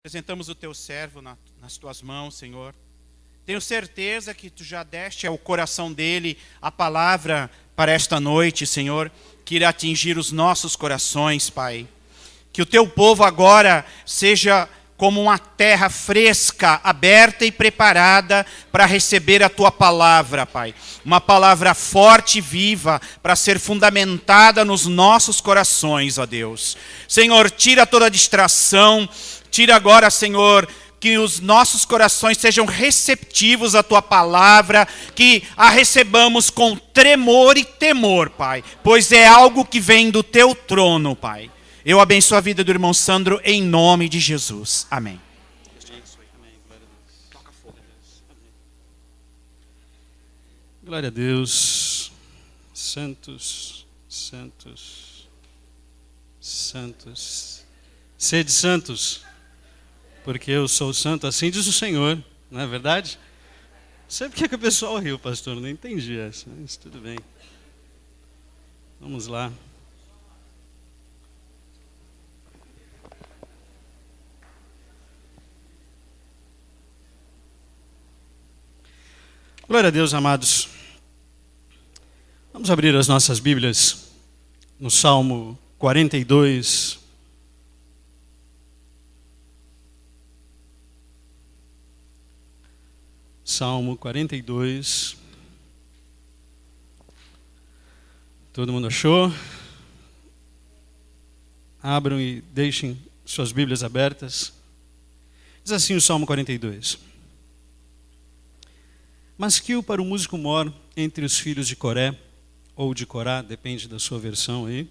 Apresentamos o teu servo nas tuas mãos, Senhor. Tenho certeza que tu já deste ao coração dele a palavra para esta noite, Senhor, que irá atingir os nossos corações, Pai. Que o teu povo agora seja como uma terra fresca, aberta e preparada para receber a tua palavra, Pai. Uma palavra forte e viva para ser fundamentada nos nossos corações, ó Deus. Senhor, tira toda a distração. Tira agora, Senhor, que os nossos corações sejam receptivos à Tua palavra, que a recebamos com tremor e temor, Pai, pois é algo que vem do Teu trono, Pai. Eu abençoo a vida do irmão Sandro em nome de Jesus. Amém. Glória a Deus. Santos, santos, santos. Sede santos, porque eu sou santo, assim diz o Senhor, não é verdade? Não sei porque que o pessoal riu, pastor, não entendi essa, mas tudo bem. Vamos lá. Glória a Deus, amados. Vamos abrir as nossas Bíblias no Salmo 42. Salmo 42. Todo mundo achou? Abram e deixem suas Bíblias abertas. Diz assim o Salmo 42. Masquil para o músico mor entre os filhos de Coré, ou de Corá, depende da sua versão aí.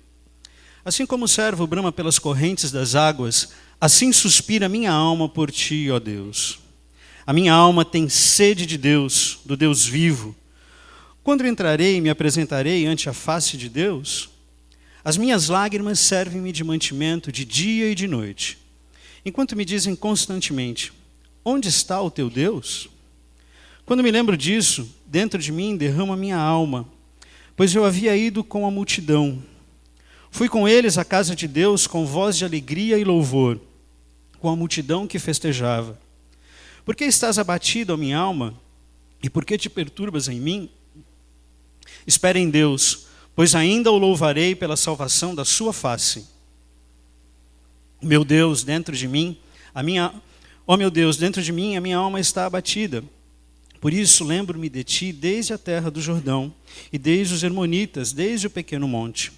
Assim como o servo brama pelas correntes das águas, assim suspira minha alma por ti, ó Deus. A minha alma tem sede de Deus, do Deus vivo. Quando entrarei e me apresentarei ante a face de Deus, as minhas lágrimas servem-me de mantimento de dia e de noite. Enquanto me dizem constantemente, onde está o teu Deus? Quando me lembro disso, dentro de mim derrama minha alma, pois eu havia ido com a multidão. Fui com eles à casa de Deus com voz de alegria e louvor, com a multidão que festejava. Por que estás abatido, ó minha alma? E por que te perturbas em mim? Espere em Deus, pois ainda o louvarei pela salvação da sua face. Meu Deus, dentro de mim, meu Deus, dentro de mim a minha alma está abatida. Por isso lembro-me de ti desde a terra do Jordão, e desde os Hermonitas, desde o pequeno monte.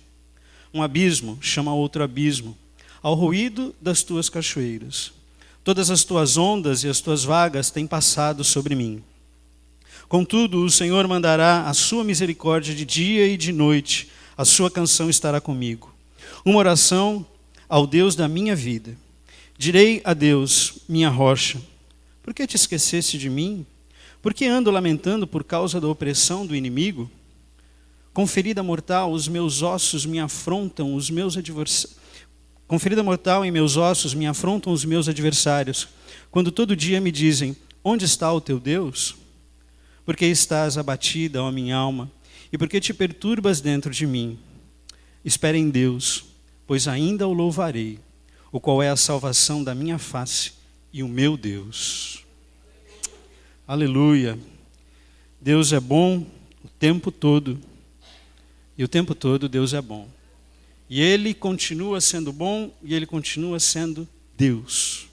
Um abismo chama outro abismo, ao ruído das tuas cachoeiras. Todas as tuas ondas e as tuas vagas têm passado sobre mim. Contudo, o Senhor mandará a sua misericórdia de dia e de noite, a sua canção estará comigo. Uma oração ao Deus da minha vida. Direi a Deus, minha rocha, por que te esqueceste de mim? Por que ando lamentando por causa da opressão do inimigo? Com ferida mortal, os meus ossos me afrontam, os meus adversários. Com ferida mortal em meus ossos me afrontam os meus adversários, quando todo dia me dizem, onde está o teu Deus? Porque estás abatida, ó minha alma, e porque te perturbas dentro de mim? Espere em Deus, pois ainda o louvarei, o qual é a salvação da minha face e o meu Deus. Aleluia. Deus é bom o tempo todo, e o tempo todo Deus é bom. E Ele continua sendo bom e Ele continua sendo Deus.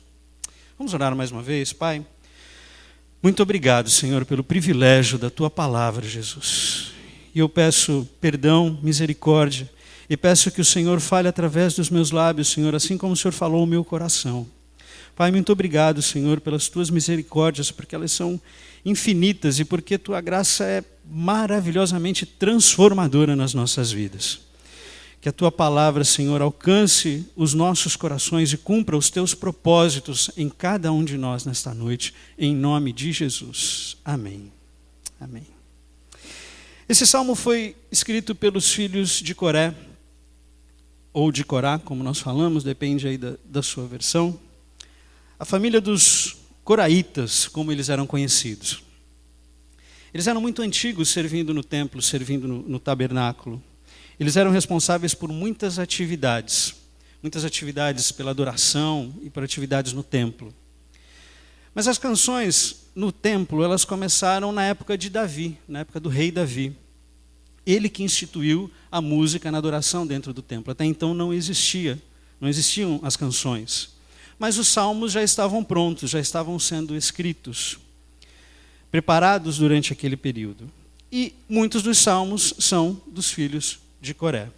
Vamos orar mais uma vez, Pai? Muito obrigado, Senhor, pelo privilégio da Tua palavra, Jesus. E eu peço perdão, misericórdia, e peço que o Senhor fale através dos meus lábios, Senhor, assim como o Senhor falou ao meu coração. Pai, muito obrigado, Senhor, pelas Tuas misericórdias, porque elas são infinitas e porque Tua graça é maravilhosamente transformadora nas nossas vidas. Que a Tua palavra, Senhor, alcance os nossos corações e cumpra os Teus propósitos em cada um de nós nesta noite, em nome de Jesus. Amém. Amém. Esse salmo foi escrito pelos filhos de Coré, ou de Corá, como nós falamos, depende aí da sua versão. A família dos coraitas, como eles eram conhecidos. Eles eram muito antigos servindo no templo, servindo no tabernáculo. Eles eram responsáveis por muitas atividades, muitas atividades pela adoração e por atividades no templo. Mas as canções no templo, elas começaram na época de Davi, na época do rei Davi. Ele que instituiu a música na adoração dentro do templo. Até então não existiam as canções. Mas os salmos já estavam prontos, já estavam sendo escritos, preparados durante aquele período. E muitos dos salmos são dos filhos de Coré.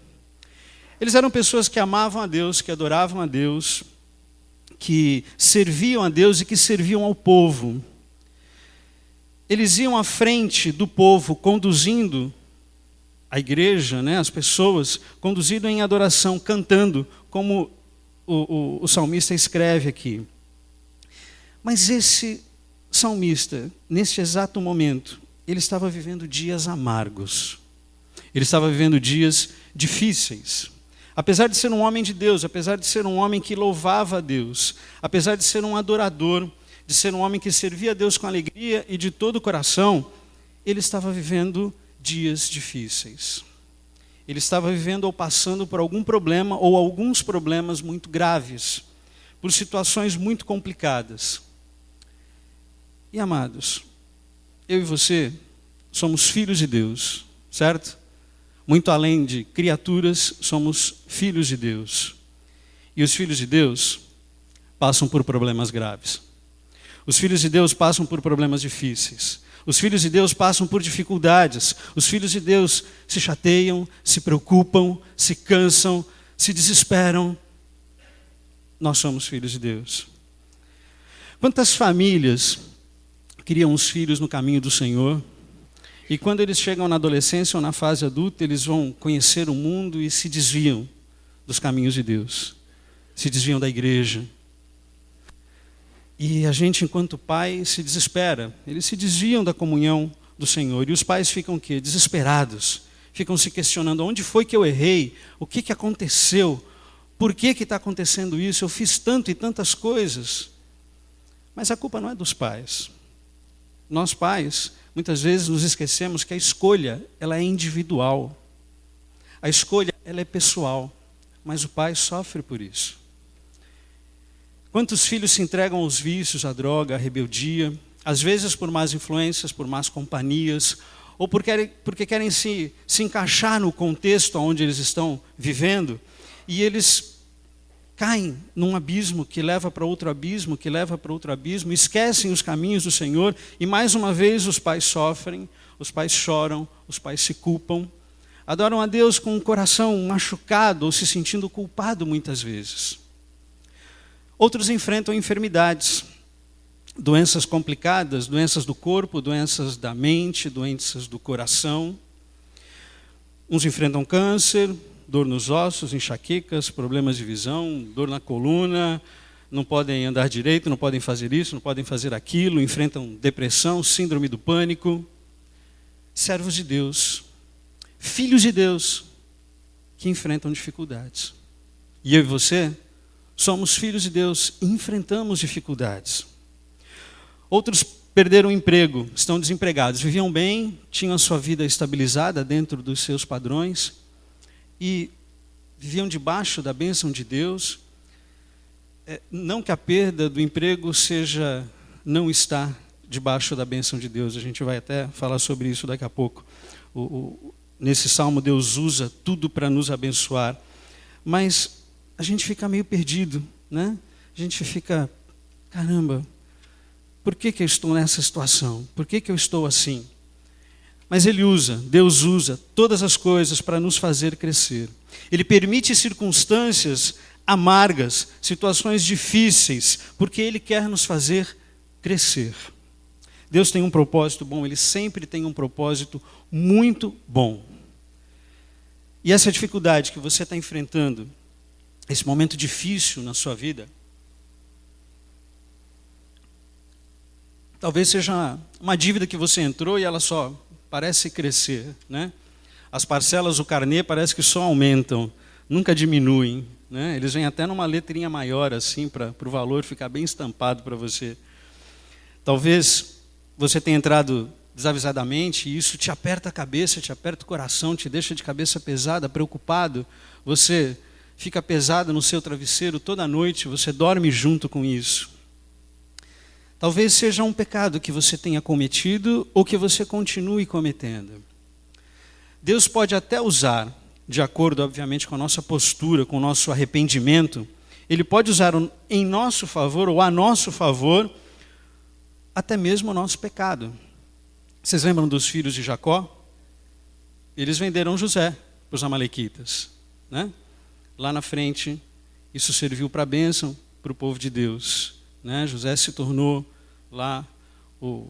Eles eram pessoas que amavam a Deus, que adoravam a Deus, que serviam a Deus e que serviam ao povo. Eles iam à frente do povo, conduzindo a igreja, as pessoas, conduzindo em adoração, cantando, como o salmista escreve aqui. Mas esse salmista, nesse exato momento, ele estava vivendo dias amargos. Ele estava vivendo dias difíceis. Apesar de ser um homem de Deus, apesar de ser um homem que louvava a Deus, apesar de ser um adorador, de ser um homem que servia a Deus com alegria e de todo o coração, ele estava vivendo dias difíceis. Ele estava vivendo ou passando por algum problema ou alguns problemas muito graves, por situações muito complicadas. E amados, eu e você somos filhos de Deus, certo? Muito além de criaturas, somos filhos de Deus. E os filhos de Deus passam por problemas graves. Os filhos de Deus passam por problemas difíceis. Os filhos de Deus passam por dificuldades. Os filhos de Deus se chateiam, se preocupam, se cansam, se desesperam. Nós somos filhos de Deus. Quantas famílias criam os filhos no caminho do Senhor, e quando eles chegam na adolescência ou na fase adulta, eles vão conhecer o mundo e se desviam dos caminhos de Deus, se desviam da igreja. E a gente, enquanto pai, se desespera. Eles se desviam da comunhão do Senhor. E os pais ficam o quê? Desesperados. Ficam se questionando, onde foi que eu errei? O que aconteceu? Por que está acontecendo isso? Eu fiz tanto e tantas coisas. Mas a culpa não é dos pais. Nós pais, muitas vezes nos esquecemos que a escolha, ela é individual. A escolha, ela é pessoal. Mas o pai sofre por isso. Quantos filhos se entregam aos vícios, à droga, à rebeldia, às vezes por más influências, por más companhias, ou porque querem se encaixar no contexto onde eles estão vivendo, e eles caem num abismo que leva para outro abismo, que leva para outro abismo, esquecem os caminhos do Senhor, e mais uma vez os pais sofrem, os pais choram, os pais se culpam, adoram a Deus com o coração machucado ou se sentindo culpado muitas vezes. Outros enfrentam enfermidades, doenças complicadas, doenças do corpo, doenças da mente, doenças do coração. Uns enfrentam câncer, dor nos ossos, enxaquecas, problemas de visão, dor na coluna, não podem andar direito, não podem fazer isso, não podem fazer aquilo, enfrentam depressão, síndrome do pânico. Servos de Deus, filhos de Deus, que enfrentam dificuldades. E eu e você somos filhos de Deus e enfrentamos dificuldades. Outros perderam o emprego, estão desempregados, viviam bem, tinham a sua vida estabilizada dentro dos seus padrões e viviam debaixo da bênção de Deus. Não que a perda do emprego seja não estar debaixo da bênção de Deus, a gente vai até falar sobre isso daqui a pouco. Nesse salmo Deus usa tudo para nos abençoar, mas a gente fica meio perdido, né? A gente fica, caramba, por que eu estou nessa situação? Por que eu estou assim? Mas Deus usa todas as coisas para nos fazer crescer. Ele permite circunstâncias amargas, situações difíceis, porque Ele quer nos fazer crescer. Deus tem um propósito bom, Ele sempre tem um propósito muito bom. E essa dificuldade que você está enfrentando, esse momento difícil na sua vida, talvez seja uma dívida que você entrou e ela só parece crescer, né? As parcelas do carnê parece que só aumentam, nunca diminuem, né? Eles vêm até numa letrinha maior assim, para o valor ficar bem estampado para você. Talvez você tenha entrado desavisadamente e isso te aperta a cabeça, te aperta o coração, te deixa de cabeça pesada, preocupado. Você fica pesada no seu travesseiro toda noite, você dorme junto com isso. Talvez seja um pecado que você tenha cometido ou que você continue cometendo. Deus pode até usar, de acordo, obviamente, com a nossa postura, com o nosso arrependimento, Ele pode usar em nosso favor ou a nosso favor até mesmo o nosso pecado. Vocês lembram dos filhos de Jacó? Eles venderam José para os amalequitas, né? Lá na frente, isso serviu para a bênção para o povo de Deus, né? José se tornou lá o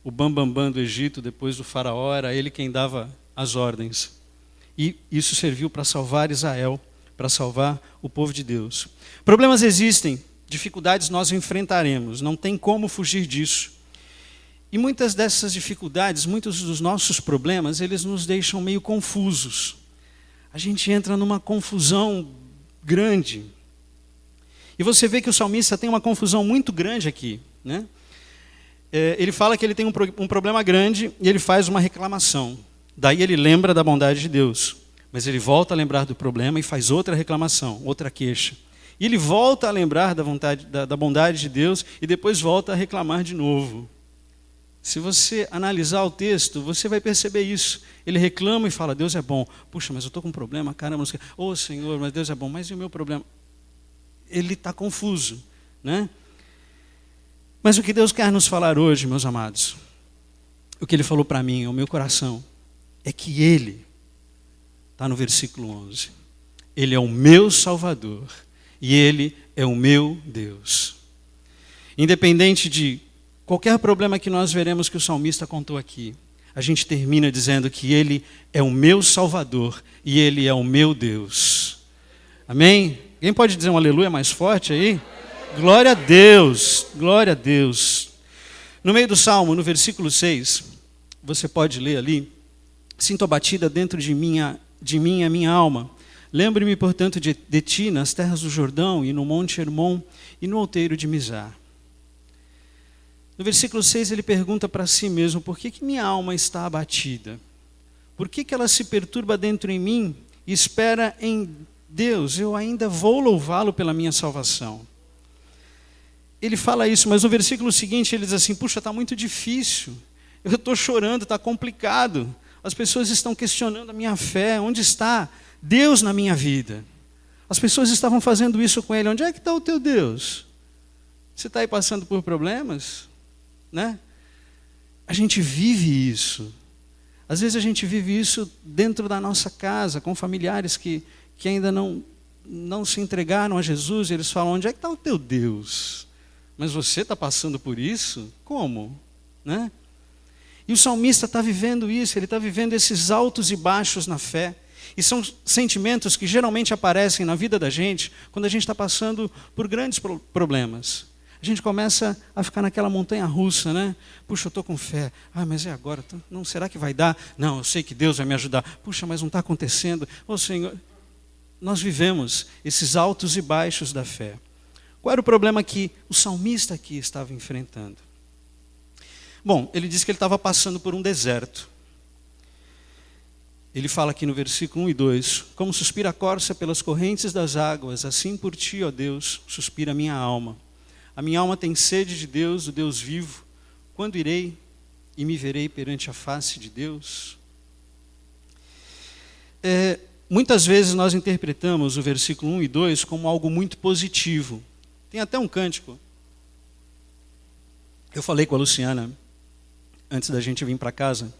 bambambam do Egito, depois do faraó, era ele quem dava as ordens. E isso serviu para salvar Israel, para salvar o povo de Deus. Problemas existem, dificuldades nós enfrentaremos, não tem como fugir disso. E muitas dessas dificuldades, muitos dos nossos problemas, eles nos deixam meio confusos. A gente entra numa confusão grande. E você vê que o salmista tem uma confusão muito grande aqui, né? Ele fala que ele tem um problema grande e ele faz uma reclamação. Daí ele lembra da bondade de Deus. Mas ele volta a lembrar do problema e faz outra reclamação, outra queixa. E ele volta a lembrar da bondade de Deus e depois volta a reclamar de novo. Se você analisar o texto, você vai perceber isso. Ele reclama e fala, Deus é bom. Puxa, mas eu estou com um problema, caramba. Ô Senhor, mas Deus é bom, mas e o meu problema? Ele está confuso, né? Mas o que Deus quer nos falar hoje, meus amados, o que Ele falou para mim, o meu coração, é que Ele, está no versículo 11, Ele é o meu Salvador e Ele é o meu Deus. Independente de qualquer problema que nós veremos que o salmista contou aqui, a gente termina dizendo que Ele é o meu Salvador e Ele é o meu Deus. Amém? Alguém pode dizer um aleluia mais forte aí? Glória a Deus, glória a Deus. No meio do Salmo, no versículo 6, você pode ler ali, sinto abatida dentro de mim a minha alma. Lembre-me, portanto, de ti nas terras do Jordão e no monte Hermon e no outeiro de Mizar. No versículo 6 ele pergunta para si mesmo, por que minha alma está abatida? Por que ela se perturba dentro em mim e espera em Deus? Eu ainda vou louvá-lo pela minha salvação. Ele fala isso, mas no versículo seguinte ele diz assim, puxa, está muito difícil, eu estou chorando, está complicado, as pessoas estão questionando a minha fé, onde está Deus na minha vida? As pessoas estavam fazendo isso com ele, onde é que está o teu Deus? Você está aí passando por problemas? Né? A gente vive isso. Às vezes a gente vive isso dentro da nossa casa, com familiares que ainda não se entregaram a Jesus, e eles falam, onde é que está o teu Deus? Mas você está passando por isso? Como? Né? E o salmista está vivendo isso, ele está vivendo esses altos e baixos na fé. E são sentimentos que geralmente aparecem na vida da gente quando a gente está passando por grandes problemas. A gente começa a ficar naquela montanha russa, né? Puxa, eu estou com fé. Ah, mas é agora? Não, será que vai dar? Não, eu sei que Deus vai me ajudar. Puxa, mas não está acontecendo. Ô Senhor, nós vivemos esses altos e baixos da fé. Qual era o problema que o salmista aqui estava enfrentando? Bom, ele disse que ele estava passando por um deserto. Ele fala aqui no versículo 1 e 2, como suspira a corça pelas correntes das águas, assim por ti, ó Deus, suspira a minha alma. A minha alma tem sede de Deus, o Deus vivo. Quando irei e me verei perante a face de Deus? Muitas vezes nós interpretamos o versículo 1 e 2 como algo muito positivo. Tem até um cântico. Eu falei com a Luciana, antes da gente vir para casa,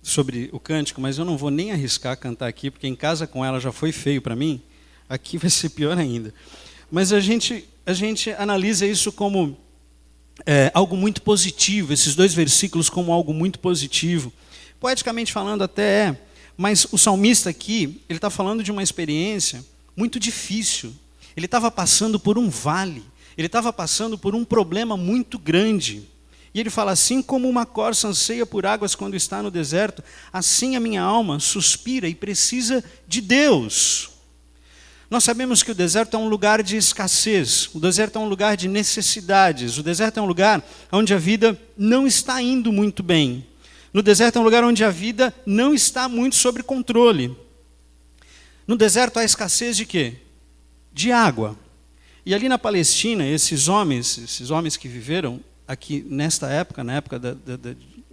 sobre o cântico, mas eu não vou nem arriscar cantar aqui, porque em casa com ela já foi feio para mim, aqui vai ser pior ainda. Mas a gente analisa isso como algo muito positivo, esses dois versículos como algo muito positivo. Poeticamente falando até mas o salmista aqui, ele está falando de uma experiência muito difícil. Ele estava passando por um vale, ele estava passando por um problema muito grande. E ele fala, assim como uma corça anseia por águas quando está no deserto, assim a minha alma suspira e precisa de Deus. Nós sabemos que o deserto é um lugar de escassez, o deserto é um lugar de necessidades, o deserto é um lugar onde a vida não está indo muito bem. No deserto é um lugar onde a vida não está muito sob controle. No deserto há escassez de quê? De água. E ali na Palestina, esses homens que viveram aqui nesta época, na época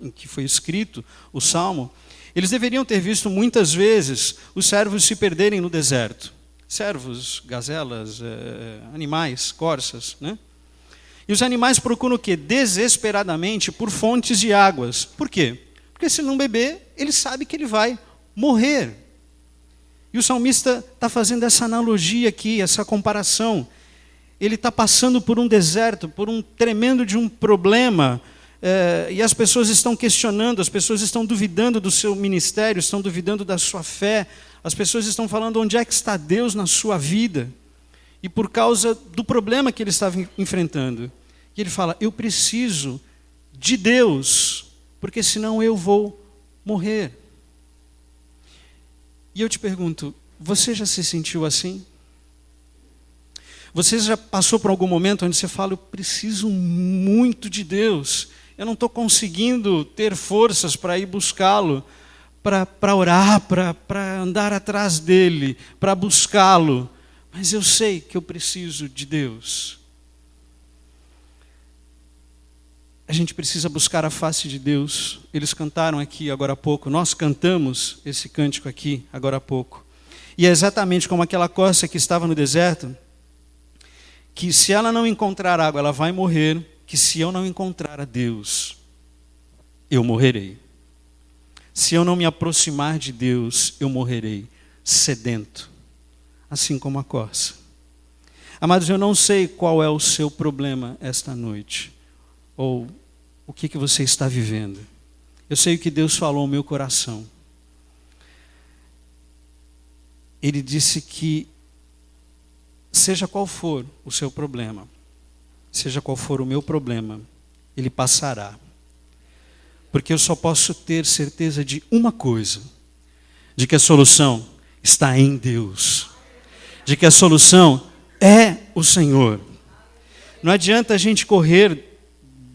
em que foi escrito o Salmo, eles deveriam ter visto muitas vezes os servos se perderem no deserto. Servos, gazelas, animais, corças, né? E os animais procuram o quê? Desesperadamente por fontes de águas. Por quê? Porque se não beber, ele sabe que ele vai morrer. E o salmista está fazendo essa analogia aqui, essa comparação. Ele está passando por um deserto, por um tremendo de um problema, e as pessoas estão questionando, as pessoas estão duvidando do seu ministério, estão duvidando da sua fé, as pessoas estão falando onde é que está Deus na sua vida, e por causa do problema que ele estava enfrentando. E ele fala, eu preciso de Deus, porque senão eu vou morrer. E eu te pergunto, você já se sentiu assim? Você já passou por algum momento onde você fala, eu preciso muito de Deus, eu não estou conseguindo ter forças para ir buscá-lo, para orar, para andar atrás dele, para buscá-lo, mas eu sei que eu preciso de Deus. A gente precisa buscar a face de Deus. Eles cantaram aqui agora há pouco, nós cantamos esse cântico aqui agora há pouco. E é exatamente como aquela corça que estava no deserto, que se ela não encontrar água, ela vai morrer, que se eu não encontrar a Deus, eu morrerei. Se eu não me aproximar de Deus, eu morrerei sedento, assim como a corça. Amados, eu não sei qual é o seu problema esta noite, ou o que você está vivendo. Eu sei o que Deus falou ao meu coração. Ele disse que seja qual for o seu problema, seja qual for o meu problema, ele passará. Porque eu só posso ter certeza de uma coisa, de que a solução está em Deus, de que a solução é o Senhor. Não adianta a gente correr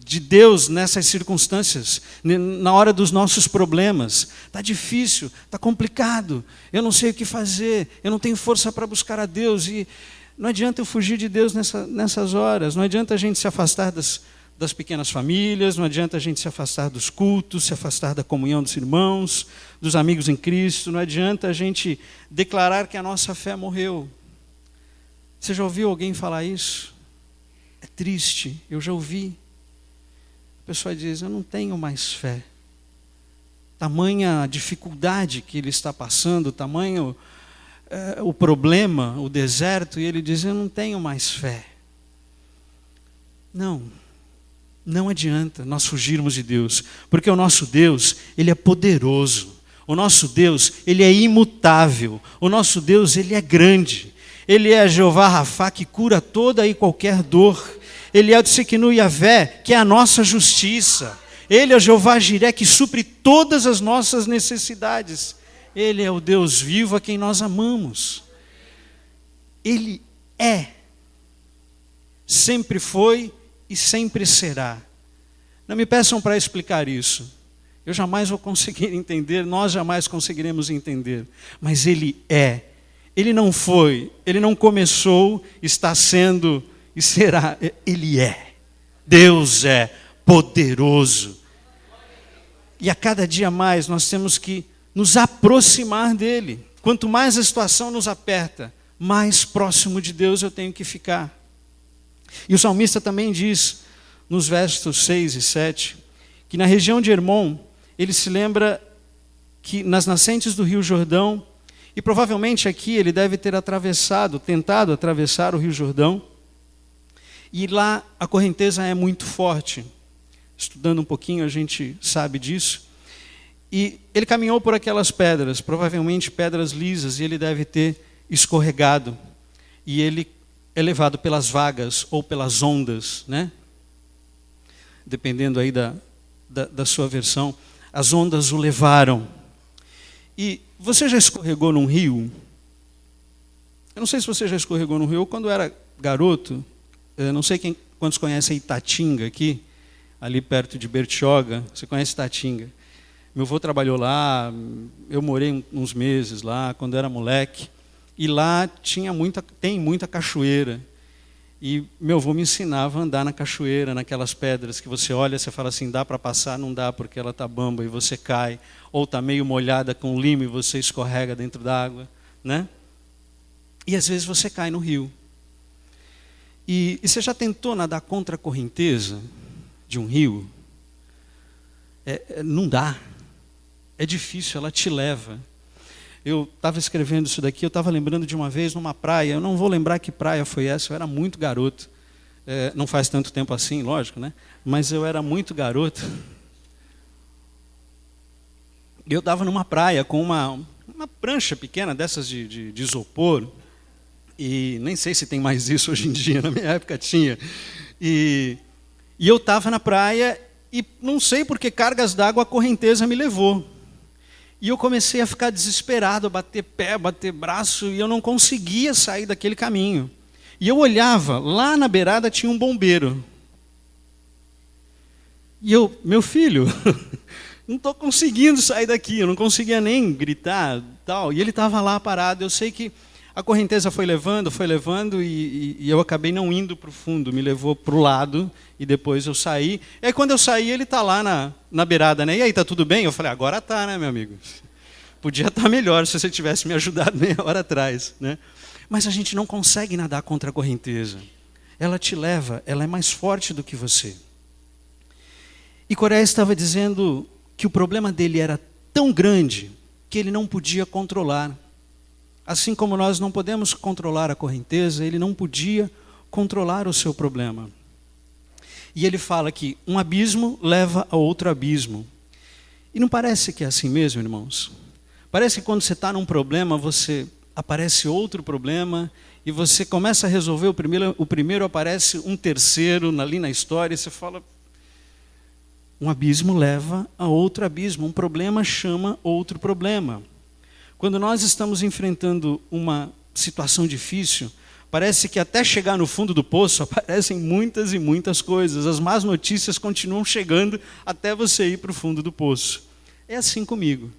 de Deus nessas circunstâncias, na hora dos nossos problemas. Está difícil, está complicado, eu não sei o que fazer, eu não tenho força para buscar a Deus. E não adianta eu fugir de Deus nessas horas, não adianta a gente se afastar das pequenas famílias, não adianta a gente se afastar dos cultos, se afastar da comunhão dos irmãos, dos amigos em Cristo, não adianta a gente declarar que a nossa fé morreu. Você já ouviu alguém falar isso? É triste, eu já ouvi. A pessoa diz, eu não tenho mais fé. Tamanha dificuldade que ele está passando, tamanho o problema, o deserto, e ele diz, eu não tenho mais fé. Não adianta nós fugirmos de Deus, porque o nosso Deus, ele é poderoso. O nosso Deus, ele é imutável. O nosso Deus, ele é grande. Ele é Jeová Rafá, que cura toda e qualquer dor. Ele é o Tsidkenu Yahvé, que é a nossa justiça. Ele é o Jeová Jiré, que supre todas as nossas necessidades. Ele é o Deus vivo a quem nós amamos. Ele é, sempre foi e sempre será. Não me peçam para explicar isso. Eu jamais vou conseguir entender, nós jamais conseguiremos entender. Mas Ele é. Ele não foi, Ele não começou, está sendo e será. Ele é. Deus é poderoso. E a cada dia mais nós temos que nos aproximar dEle. Quanto mais a situação nos aperta, mais próximo de Deus eu tenho que ficar. E o salmista também diz, nos versos 6 e 7, que na região de Hermon, ele se lembra que nas nascentes do rio Jordão, e provavelmente aqui ele deve ter tentado atravessar o rio Jordão, e lá a correnteza é muito forte. Estudando um pouquinho a gente sabe disso. E ele caminhou por aquelas pedras, provavelmente pedras lisas, e ele deve ter escorregado. E ele é levado pelas vagas ou pelas ondas, né? Dependendo aí da sua versão. As ondas o levaram. E você já escorregou num rio? Eu não sei se você já escorregou num rio. Eu, quando era garoto, não sei quantos conhecem Itatinga aqui, ali perto de Bertioga. Você conhece Itatinga? Meu avô trabalhou lá, eu morei uns meses lá, quando era moleque. E lá tem muita cachoeira. E meu avô me ensinava a andar na cachoeira, naquelas pedras que você olha, você fala assim, dá para passar? Não dá, porque ela está bamba e você cai. Ou está meio molhada com limo e você escorrega dentro d'água, né? E às vezes você cai no rio. E você já tentou nadar contra a correnteza de um rio? Não dá. É difícil, ela te leva. Eu estava escrevendo isso daqui, eu estava lembrando de uma vez numa praia, eu não vou lembrar que praia foi essa, eu era muito garoto. Não faz tanto tempo assim, lógico, né? Mas eu era muito garoto. Eu estava numa praia com uma prancha pequena dessas de isopor, e nem sei se tem mais isso hoje em dia, na minha época tinha. E eu estava na praia e não sei por que cargas d'água a correnteza me levou. E eu comecei a ficar desesperado, a bater pé, bater braço, e eu não conseguia sair daquele caminho. E eu olhava, lá na beirada tinha um bombeiro. E eu, meu filho, não estou conseguindo sair daqui, eu não conseguia nem gritar, tal. E ele estava lá parado, eu sei que a correnteza foi levando, e eu acabei não indo para o fundo, me levou para o lado, e depois eu saí. E aí quando eu saí, ele está lá na beirada, né? E aí, está tudo bem? Eu falei, agora está, né, meu amigo? Podia estar melhor se você tivesse me ajudado meia hora atrás, né? Mas a gente não consegue nadar contra a correnteza. Ela te leva, ela é mais forte do que você. E Coré estava dizendo que o problema dele era tão grande que ele não podia controlar. Assim como nós não podemos controlar a correnteza, ele não podia controlar o seu problema. E ele fala que um abismo leva a outro abismo. E não parece que é assim mesmo, irmãos? Parece que quando você está num problema, aparece outro problema, e você começa a resolver o primeiro aparece um terceiro ali na história, e você fala, um abismo leva a outro abismo, um problema chama outro problema. Quando nós estamos enfrentando uma situação difícil, parece que até chegar no fundo do poço aparecem muitas e muitas coisas. As más notícias continuam chegando até você ir para o fundo do poço. É assim comigo.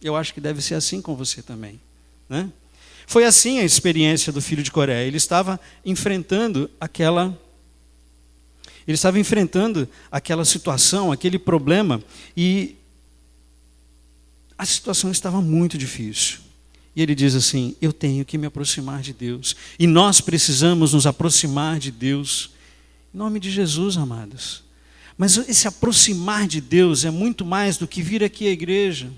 Eu acho que deve ser assim com você também, né? Foi assim a experiência do filho de Coré. Ele estava enfrentando aquela situação, aquele problema, e a situação estava muito difícil. E ele diz assim, eu tenho que me aproximar de Deus. E nós precisamos nos aproximar de Deus. Em nome de Jesus, amados. Mas esse aproximar de Deus é muito mais do que vir aqui à igreja,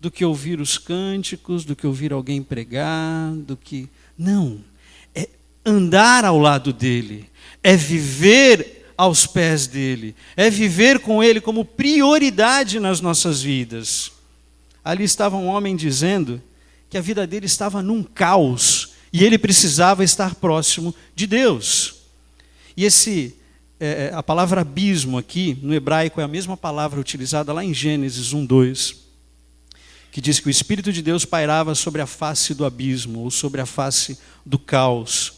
do que ouvir os cânticos, do que ouvir alguém pregar, Não, é andar ao lado dele, é viver aos pés dele, é viver com ele como prioridade nas nossas vidas. Ali estava um homem dizendo que a vida dele estava num caos e ele precisava estar próximo de Deus. E a palavra abismo aqui, no hebraico, é a mesma palavra utilizada lá em Gênesis 1:2, que diz que o Espírito de Deus pairava sobre a face do abismo, ou sobre a face do caos.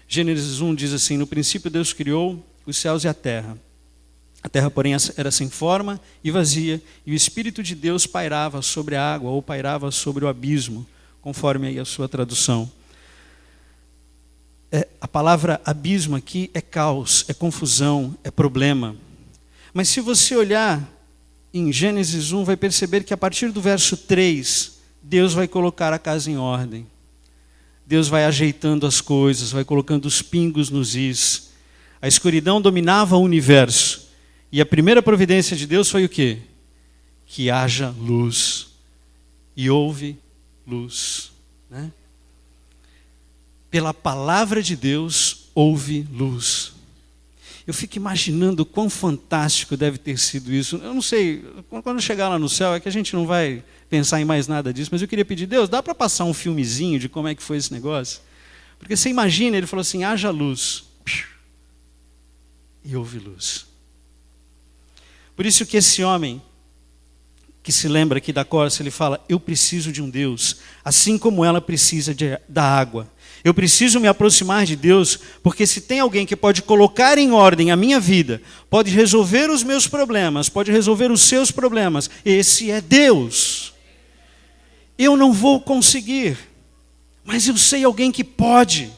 Gênesis 1 diz assim, no princípio Deus criou os céus e a terra. A terra, porém, era sem forma e vazia, e o Espírito de Deus pairava sobre a água, ou pairava sobre o abismo, conforme aí a sua tradução. A palavra abismo aqui é caos, é confusão, é problema. Mas se você olhar em Gênesis 1, vai perceber que a partir do verso 3, Deus vai colocar a casa em ordem. Deus vai ajeitando as coisas, vai colocando os pingos nos is. A escuridão dominava o universo. E a primeira providência de Deus foi o quê? Que haja luz. E houve luz, né? Pela palavra de Deus, houve luz. Eu fico imaginando quão fantástico deve ter sido isso. Eu não sei, quando chegar lá no céu, é que a gente não vai pensar em mais nada disso, mas eu queria pedir, Deus, dá para passar um filmezinho de como é que foi esse negócio? Porque você imagina, ele falou assim, haja luz. E houve luz. Por isso que esse homem, que se lembra aqui da corça, ele fala, eu preciso de um Deus, assim como ela precisa da água. Eu preciso me aproximar de Deus, porque se tem alguém que pode colocar em ordem a minha vida, pode resolver os meus problemas, pode resolver os seus problemas, esse é Deus. Eu não vou conseguir, Mas eu sei alguém que pode.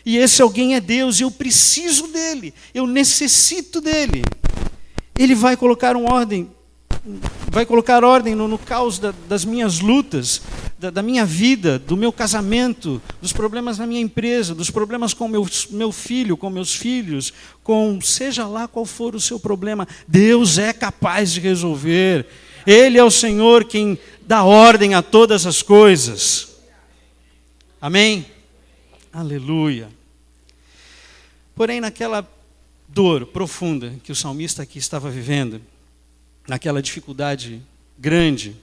E esse alguém é Deus, e eu preciso dele, eu necessito dele. Ele vai colocar ordem no caos das minhas lutas, da minha vida, do meu casamento, dos problemas na minha empresa, dos problemas com meu filho, com meus filhos, com seja lá qual for o seu problema. Deus é capaz de resolver. Ele é o Senhor quem dá ordem a todas as coisas. Amém? Aleluia. Porém, naquela dor profunda que o salmista aqui estava vivendo, naquela dificuldade grande,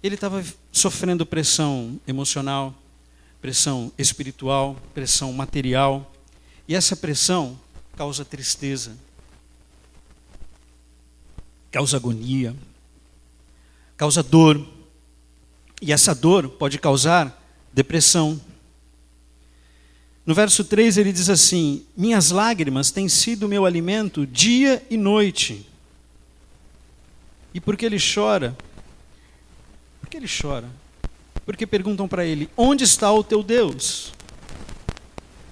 ele estava sofrendo pressão emocional, pressão espiritual, pressão material, e essa pressão causa tristeza, causa agonia, causa dor, e essa dor pode causar depressão. No verso 3 ele diz assim: minhas lágrimas têm sido meu alimento dia e noite. E por que ele chora? Por que ele chora? Porque perguntam para ele: onde está o teu Deus?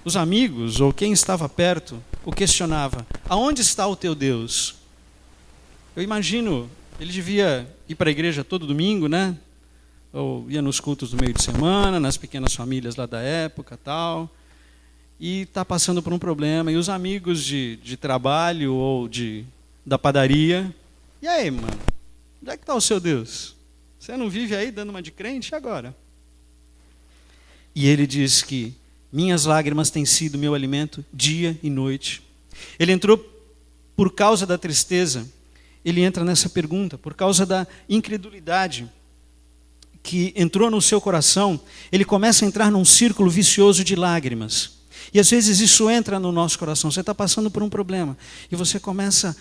Os amigos ou quem estava perto o questionava: aonde está o teu Deus? Eu imagino, ele devia ir para a igreja todo domingo, né? Ou ia nos cultos do meio de semana, nas pequenas famílias lá da época, tal. E está passando por um problema, e os amigos de trabalho ou da padaria: e aí, mano, onde é que está o seu Deus? Você não vive aí dando uma de crente agora? E ele diz que minhas lágrimas têm sido meu alimento dia e noite. Ele entrou por causa da tristeza, ele entra nessa pergunta, por causa da incredulidade que entrou no seu coração, ele começa a entrar num círculo vicioso de lágrimas. E às vezes isso entra no nosso coração. Você está passando por um problema e você começa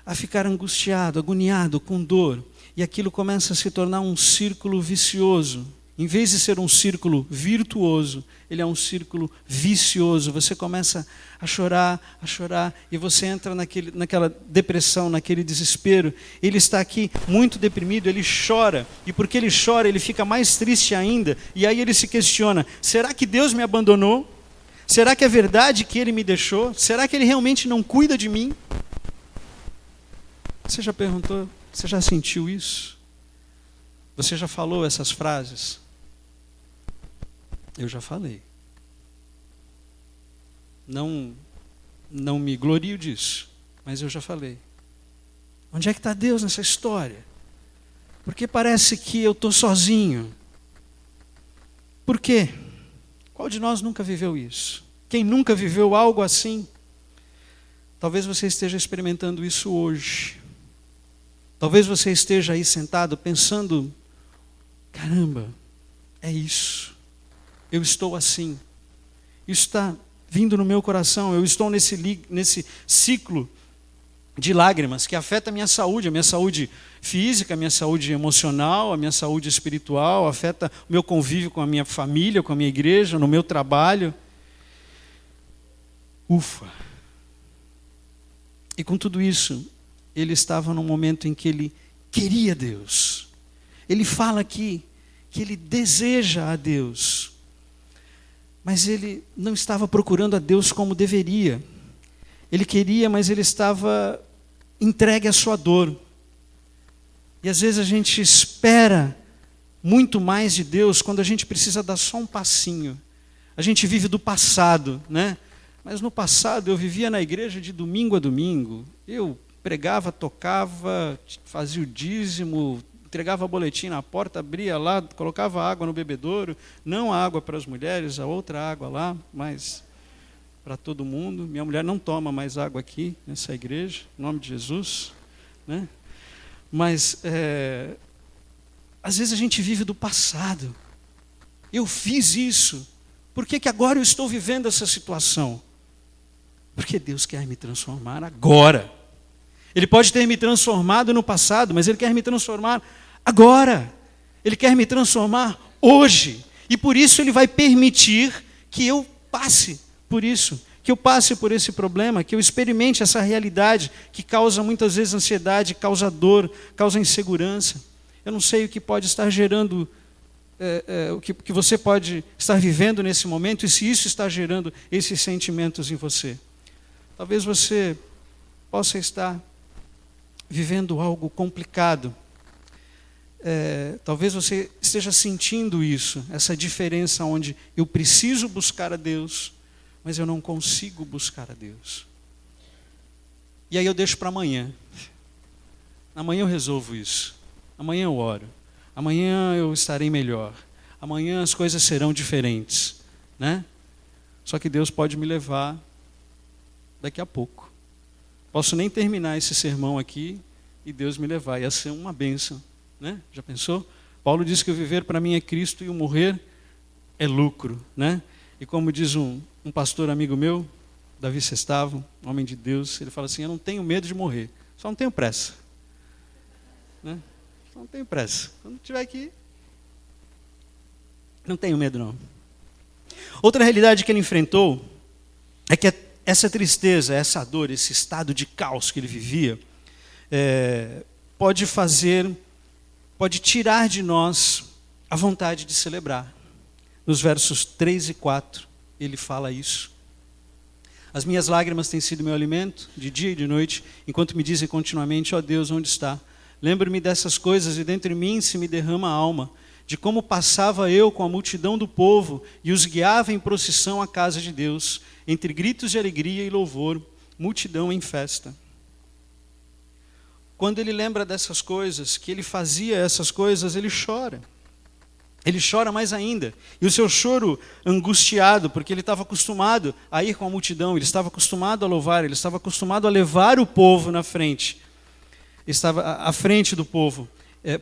a ficar angustiado, agoniado, com dor. E aquilo começa a se tornar um círculo vicioso. Em vez de ser um círculo virtuoso, ele é um círculo vicioso. Você começa a chorar, e você entra naquela depressão, naquele desespero. Ele está aqui muito deprimido, ele chora. E porque ele chora, ele fica mais triste ainda. E aí ele se questiona: será que Deus me abandonou? Será que é verdade que ele me deixou? Será que ele realmente não cuida de mim? Você já perguntou? Você já sentiu isso? Você já falou essas frases? Eu já falei. Não me glorio disso, mas eu já falei. Onde é que está Deus nessa história? Porque parece que eu estou sozinho. Por quê? Qual de nós nunca viveu isso? Quem nunca viveu algo assim? Talvez você esteja experimentando isso hoje. Talvez você esteja aí sentado pensando: caramba, é isso. Eu estou assim. Isso está vindo no meu coração. Eu estou nesse ciclo de lágrimas que afeta a minha saúde física, a minha saúde emocional, a minha saúde espiritual, afeta o meu convívio com a minha família, com a minha igreja, no meu trabalho. Ufa! E com tudo isso, ele estava num momento em que ele queria Deus. Ele fala aqui que ele deseja a Deus, mas ele não estava procurando a Deus como deveria. Ele queria, mas ele estava entregue à sua dor. E às vezes a gente espera muito mais de Deus quando a gente precisa dar só um passinho. A gente vive do passado, né? Mas no passado eu vivia na igreja de domingo a domingo. Eu pregava, tocava, fazia o dízimo, entregava boletim na porta, abria lá, colocava água no bebedouro. Não a água para as mulheres, a outra água lá, mas para todo mundo. Minha mulher não toma mais água aqui nessa igreja, em nome de Jesus, né? Mas às vezes a gente vive do passado. Eu fiz isso. Por que agora eu estou vivendo essa situação? Porque Deus quer me transformar agora. Ele pode ter me transformado no passado, mas Ele quer me transformar agora. Ele quer me transformar hoje. E por isso Ele vai permitir que eu passe por isso, que eu passe por esse problema, que eu experimente essa realidade que causa muitas vezes ansiedade, causa dor, causa insegurança. Eu não sei o que pode estar gerando o que você pode estar vivendo nesse momento e se isso está gerando esses sentimentos em você. Talvez você possa estar vivendo algo complicado. Talvez você esteja sentindo isso, essa diferença onde eu preciso buscar a Deus, mas eu não consigo buscar a Deus. E aí eu deixo para amanhã. Amanhã eu resolvo isso. Amanhã eu oro. Amanhã eu estarei melhor. Amanhã as coisas serão diferentes, né? Só que Deus pode me levar daqui a pouco. Posso nem terminar esse sermão aqui e Deus me levar. Ia ser uma bênção, né? Já pensou? Paulo diz que o viver para mim é Cristo e o morrer é lucro, né? E como diz um pastor amigo meu, Davi Sestavo, homem de Deus, ele fala assim: eu não tenho medo de morrer, só não tenho pressa, né? Só não tenho pressa. Quando tiver aqui, não tenho medo não. Outra realidade que ele enfrentou é que essa tristeza, essa dor, esse estado de caos que ele vivia, pode tirar de nós a vontade de celebrar. Nos versos 3 e 4, ele fala isso. As minhas lágrimas têm sido meu alimento, de dia e de noite, enquanto me dizem continuamente: ó Deus, onde está? Lembro-me dessas coisas e dentro de mim se me derrama a alma, de como passava eu com a multidão do povo e os guiava em procissão à casa de Deus, entre gritos de alegria e louvor, multidão em festa. Quando ele lembra dessas coisas, que ele fazia essas coisas, ele chora. Ele chora mais ainda. E o seu choro angustiado, porque ele estava acostumado a ir com a multidão, ele estava acostumado a louvar, ele estava acostumado a levar o povo na frente. Estava à frente do povo,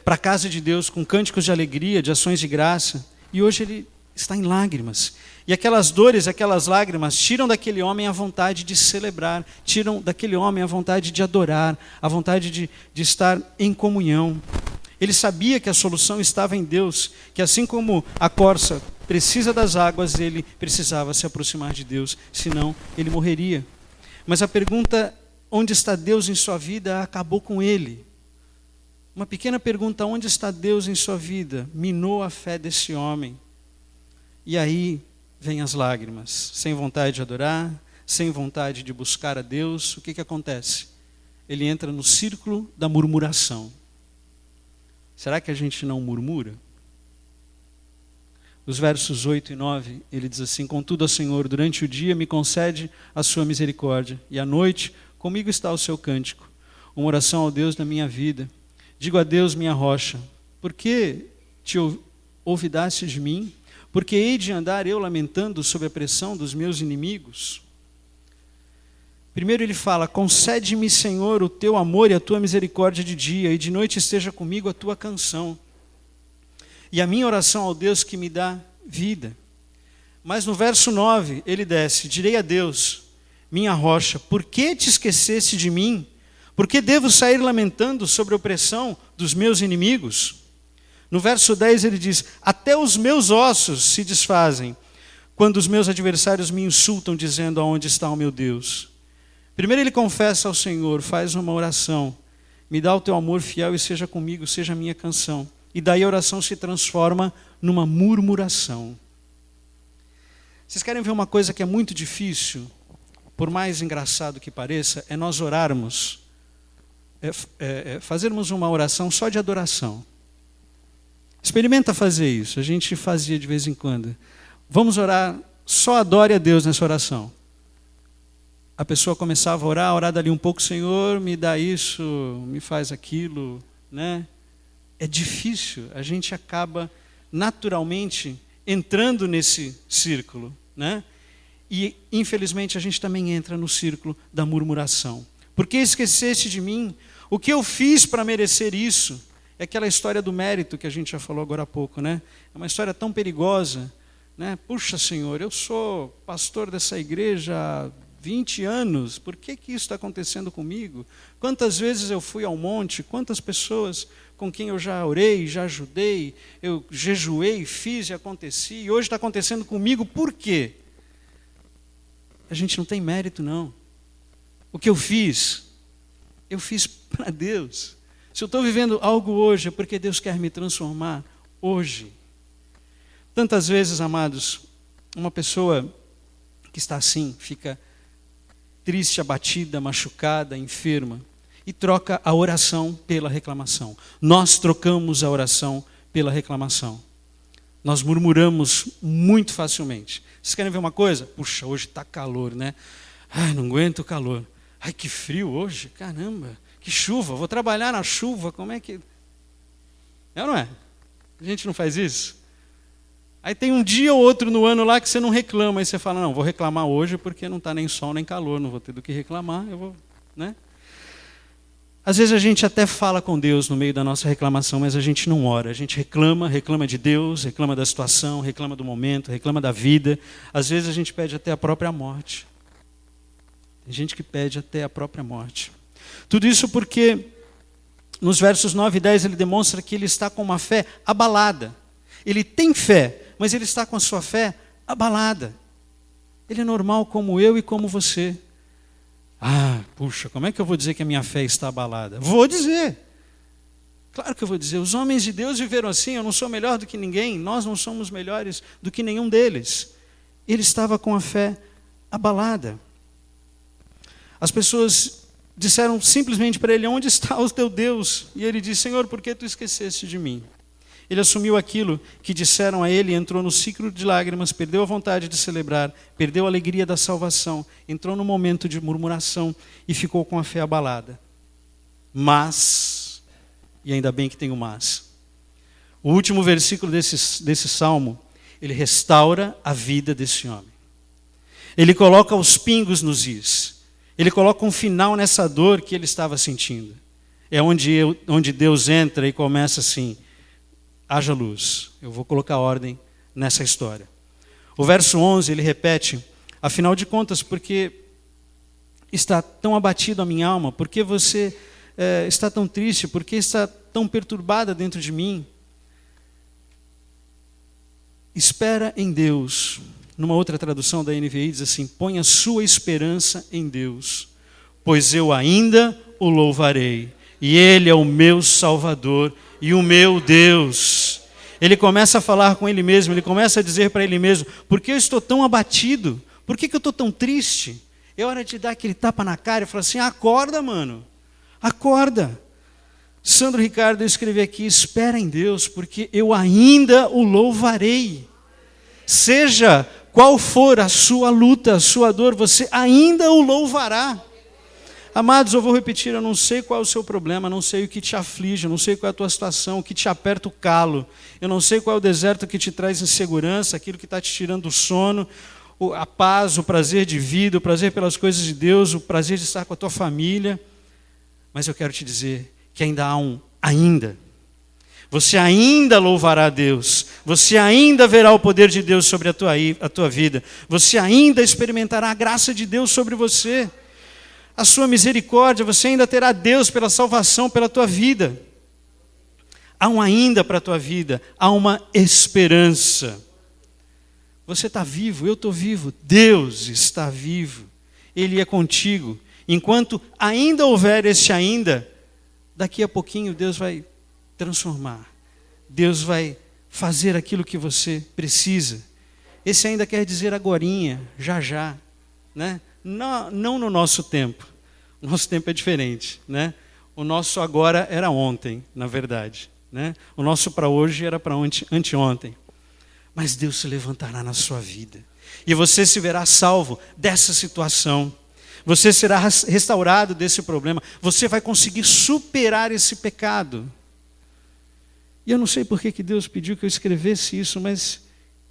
para a casa de Deus, com cânticos de alegria, de ações de graça. E hoje ele está em lágrimas. E aquelas dores, aquelas lágrimas, tiram daquele homem a vontade de celebrar, tiram daquele homem a vontade de adorar, a vontade de estar em comunhão. Ele sabia que a solução estava em Deus, que assim como a corça precisa das águas, ele precisava se aproximar de Deus, senão ele morreria. Mas a pergunta, onde está Deus em sua vida, acabou com ele. Uma pequena pergunta, onde está Deus em sua vida, minou a fé desse homem. E aí vem as lágrimas, sem vontade de adorar, sem vontade de buscar a Deus. O que acontece? Ele entra no círculo da murmuração. Será que a gente não murmura? Os versos 8 e 9, ele diz assim: contudo, ó Senhor, durante o dia me concede a sua misericórdia, e à noite comigo está o seu cântico, uma oração ao Deus da minha vida. Digo a Deus, minha rocha, por que te olvidaste de mim? Porque hei de andar eu lamentando sob a pressão dos meus inimigos? Primeiro ele fala: concede-me, Senhor, o teu amor e a tua misericórdia de dia, e de noite esteja comigo a tua canção. E a minha oração ao Deus que me dá vida. Mas no verso 9 ele desce: direi a Deus, minha rocha, por que te esqueceste de mim? Por que devo sair lamentando sobre a opressão dos meus inimigos? No verso 10 ele diz: até os meus ossos se desfazem, quando os meus adversários me insultam, dizendo: aonde está o meu Deus? Primeiro ele confessa ao Senhor, faz uma oração: me dá o teu amor fiel e seja comigo, seja a minha canção. E daí a oração se transforma numa murmuração. Vocês querem ver uma coisa que é muito difícil, por mais engraçado que pareça, é nós orarmos, fazermos uma oração só de adoração. Experimenta fazer isso, a gente fazia de vez em quando. Vamos orar, só adore a Deus nessa oração. A pessoa começava a orar dali um pouco: Senhor, me dá isso, me faz aquilo, né? É difícil, a gente acaba naturalmente entrando nesse círculo, né? E infelizmente a gente também entra no círculo da murmuração. Por que esqueceste de mim? O que eu fiz para merecer isso? É aquela história do mérito que a gente já falou agora há pouco, né? É uma história tão perigosa, né? Puxa, Senhor, eu sou pastor dessa igreja há 20 anos, por que isso está acontecendo comigo? Quantas vezes eu fui ao monte, quantas pessoas com quem eu já orei, já ajudei, eu jejuei, fiz e aconteci, e hoje está acontecendo comigo, por quê? A gente não tem mérito, não. O que eu fiz para Deus. Se eu estou vivendo algo hoje, é porque Deus quer me transformar hoje. Tantas vezes, amados, uma pessoa que está assim, fica triste, abatida, machucada, enferma, e troca a oração pela reclamação. Nós trocamos a oração pela reclamação. Nós murmuramos muito facilmente. Vocês querem ver uma coisa? Puxa, hoje está calor, né? Ai, não aguento o calor. Ai, que frio hoje, caramba. Que chuva, vou trabalhar na chuva, como é que... É ou não é? A gente não faz isso? Aí tem um dia ou outro no ano lá que você não reclama, aí você fala, não, vou reclamar hoje porque não está nem sol nem calor, não vou ter do que reclamar, eu vou, né? Às vezes a gente até fala com Deus no meio da nossa reclamação, mas a gente não ora. A gente reclama de Deus, reclama da situação, reclama do momento, reclama da vida. Às vezes a gente pede até a própria morte. Tem gente que pede até a própria morte. Tudo isso porque nos versos 9 e 10 ele demonstra que ele está com uma fé abalada. Ele tem fé, mas ele está com a sua fé abalada. Ele é normal como eu e como você. Ah, puxa, como é que eu vou dizer que a minha fé está abalada? Vou dizer. Claro que eu vou dizer. Os homens de Deus viveram assim, eu não sou melhor do que ninguém, nós não somos melhores do que nenhum deles. Ele estava com a fé abalada. As pessoas disseram simplesmente para ele, onde está o teu Deus? E ele disse, Senhor, por que tu esqueceste de mim? Ele assumiu aquilo que disseram a ele, entrou no ciclo de lágrimas, perdeu a vontade de celebrar, perdeu a alegria da salvação, entrou no momento de murmuração e ficou com a fé abalada. Mas, e ainda bem que tem o mas, o último versículo desse salmo, ele restaura a vida desse homem. Ele coloca os pingos nos is. Ele coloca um final nessa dor que ele estava sentindo. É onde Deus entra e começa assim, haja luz, eu vou colocar ordem nessa história. O verso 11, ele repete, afinal de contas, porque está tão abatido a minha alma, porque você está tão triste, porque está tão perturbada dentro de mim? Espera em Deus. Numa outra tradução da NVI diz assim, põe a sua esperança em Deus, pois eu ainda o louvarei, e Ele é o meu Salvador e o meu Deus. Ele começa a falar com ele mesmo, ele começa a dizer para ele mesmo, por que eu estou tão abatido? Por que eu estou tão triste? É hora de dar aquele tapa na cara e falar assim, acorda, mano, acorda. Sandro Ricardo, eu escrevi aqui, espera em Deus, porque eu ainda o louvarei. Seja qual for a sua luta, a sua dor, você ainda o louvará. Amados, eu vou repetir, eu não sei qual é o seu problema, não sei o que te aflige, eu não sei qual é a tua situação, o que te aperta o calo, eu não sei qual é o deserto que te traz insegurança, aquilo que está te tirando o sono, a paz, o prazer de vida, o prazer pelas coisas de Deus, o prazer de estar com a tua família, mas eu quero te dizer que ainda há um ainda. Você ainda louvará a Deus, você ainda verá o poder de Deus sobre a tua vida, você ainda experimentará a graça de Deus sobre você. A sua misericórdia, você ainda terá Deus pela salvação, pela tua vida. Há um ainda para a tua vida, há uma esperança. Você está vivo, eu estou vivo, Deus está vivo, Ele é contigo. Enquanto ainda houver este ainda, daqui a pouquinho Deus vai transformar. Deus vai fazer aquilo que você precisa. Esse ainda quer dizer agorinha, já, né? Não no nosso tempo. O nosso tempo é diferente, né? O nosso agora era ontem, na verdade, né? O nosso para hoje era para anteontem. Mas Deus se levantará na sua vida. E você se verá salvo dessa situação. Você será restaurado desse problema. Você vai conseguir superar esse pecado. E eu não sei por que Deus pediu que eu escrevesse isso, mas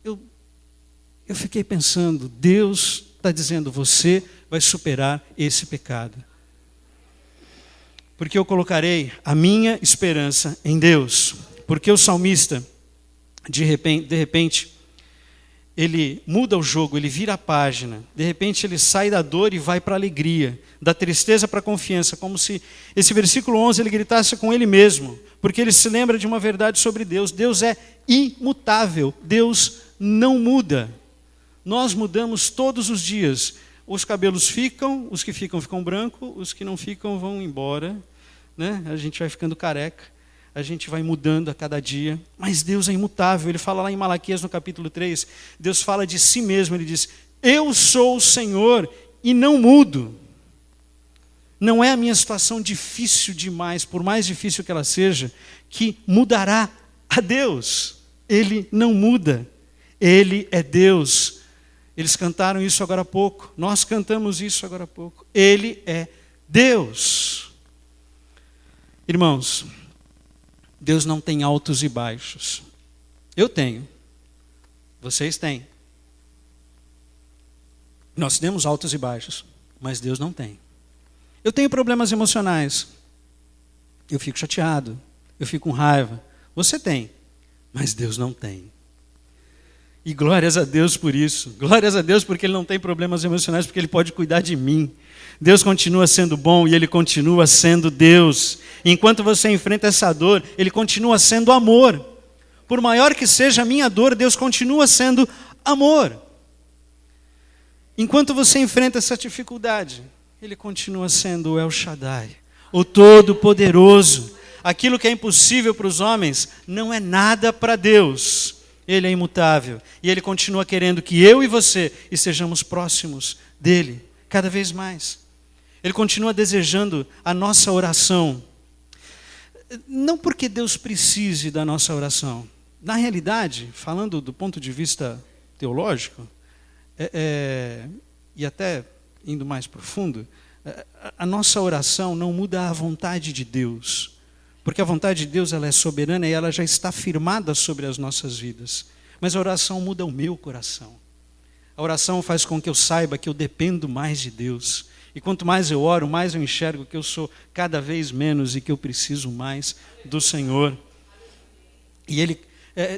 eu fiquei pensando, Deus está dizendo, você vai superar esse pecado. Porque eu colocarei a minha esperança em Deus. Porque o salmista, de repente, ele muda o jogo, ele vira a página. De repente ele sai da dor e vai para a alegria, da tristeza para a confiança, como se esse versículo 11 ele gritasse com ele mesmo, porque ele se lembra de uma verdade sobre Deus. Deus é imutável, Deus não muda. Nós mudamos todos os dias. Os cabelos ficam, os que ficam brancos, os que não ficam vão embora, né? A gente vai ficando careca. a gente vai mudando a cada dia, mas Deus é imutável. Ele fala lá em Malaquias, no capítulo 3, Deus fala de si mesmo, ele diz: eu sou o Senhor e não mudo. Não é a minha situação difícil demais, por mais difícil que ela seja, que mudará a Deus. Ele não muda, Ele é Deus. Eles cantaram isso agora há pouco, nós cantamos isso agora há pouco. Ele é Deus. Irmãos, Deus não tem altos e baixos. Eu tenho, vocês têm. Nós temos altos e baixos, mas Deus não tem. Eu tenho problemas emocionais, eu fico chateado, eu fico com raiva. Você tem, mas Deus não tem. E glórias a Deus por isso. Glórias a Deus porque Ele não tem problemas emocionais, porque Ele pode cuidar de mim. Deus continua sendo bom e Ele continua sendo Deus. Enquanto você enfrenta essa dor, Ele continua sendo amor. Por maior que seja a minha dor, Deus continua sendo amor. Enquanto você enfrenta essa dificuldade, Ele continua sendo o El Shaddai, o Todo-Poderoso. Aquilo que é impossível para os homens não é nada para Deus. Ele é imutável e Ele continua querendo que eu e você estejamos próximos dEle cada vez mais. Ele continua desejando a nossa oração. Não porque Deus precise da nossa oração. Na realidade, falando do ponto de vista teológico, e até indo mais profundo, a nossa oração não muda a vontade de Deus. Porque a vontade de Deus ela é soberana e ela já está firmada sobre as nossas vidas. Mas a oração muda o meu coração. A oração faz com que eu saiba que eu dependo mais de Deus. E quanto mais eu oro, mais eu enxergo que eu sou cada vez menos e que eu preciso mais do Senhor. E Ele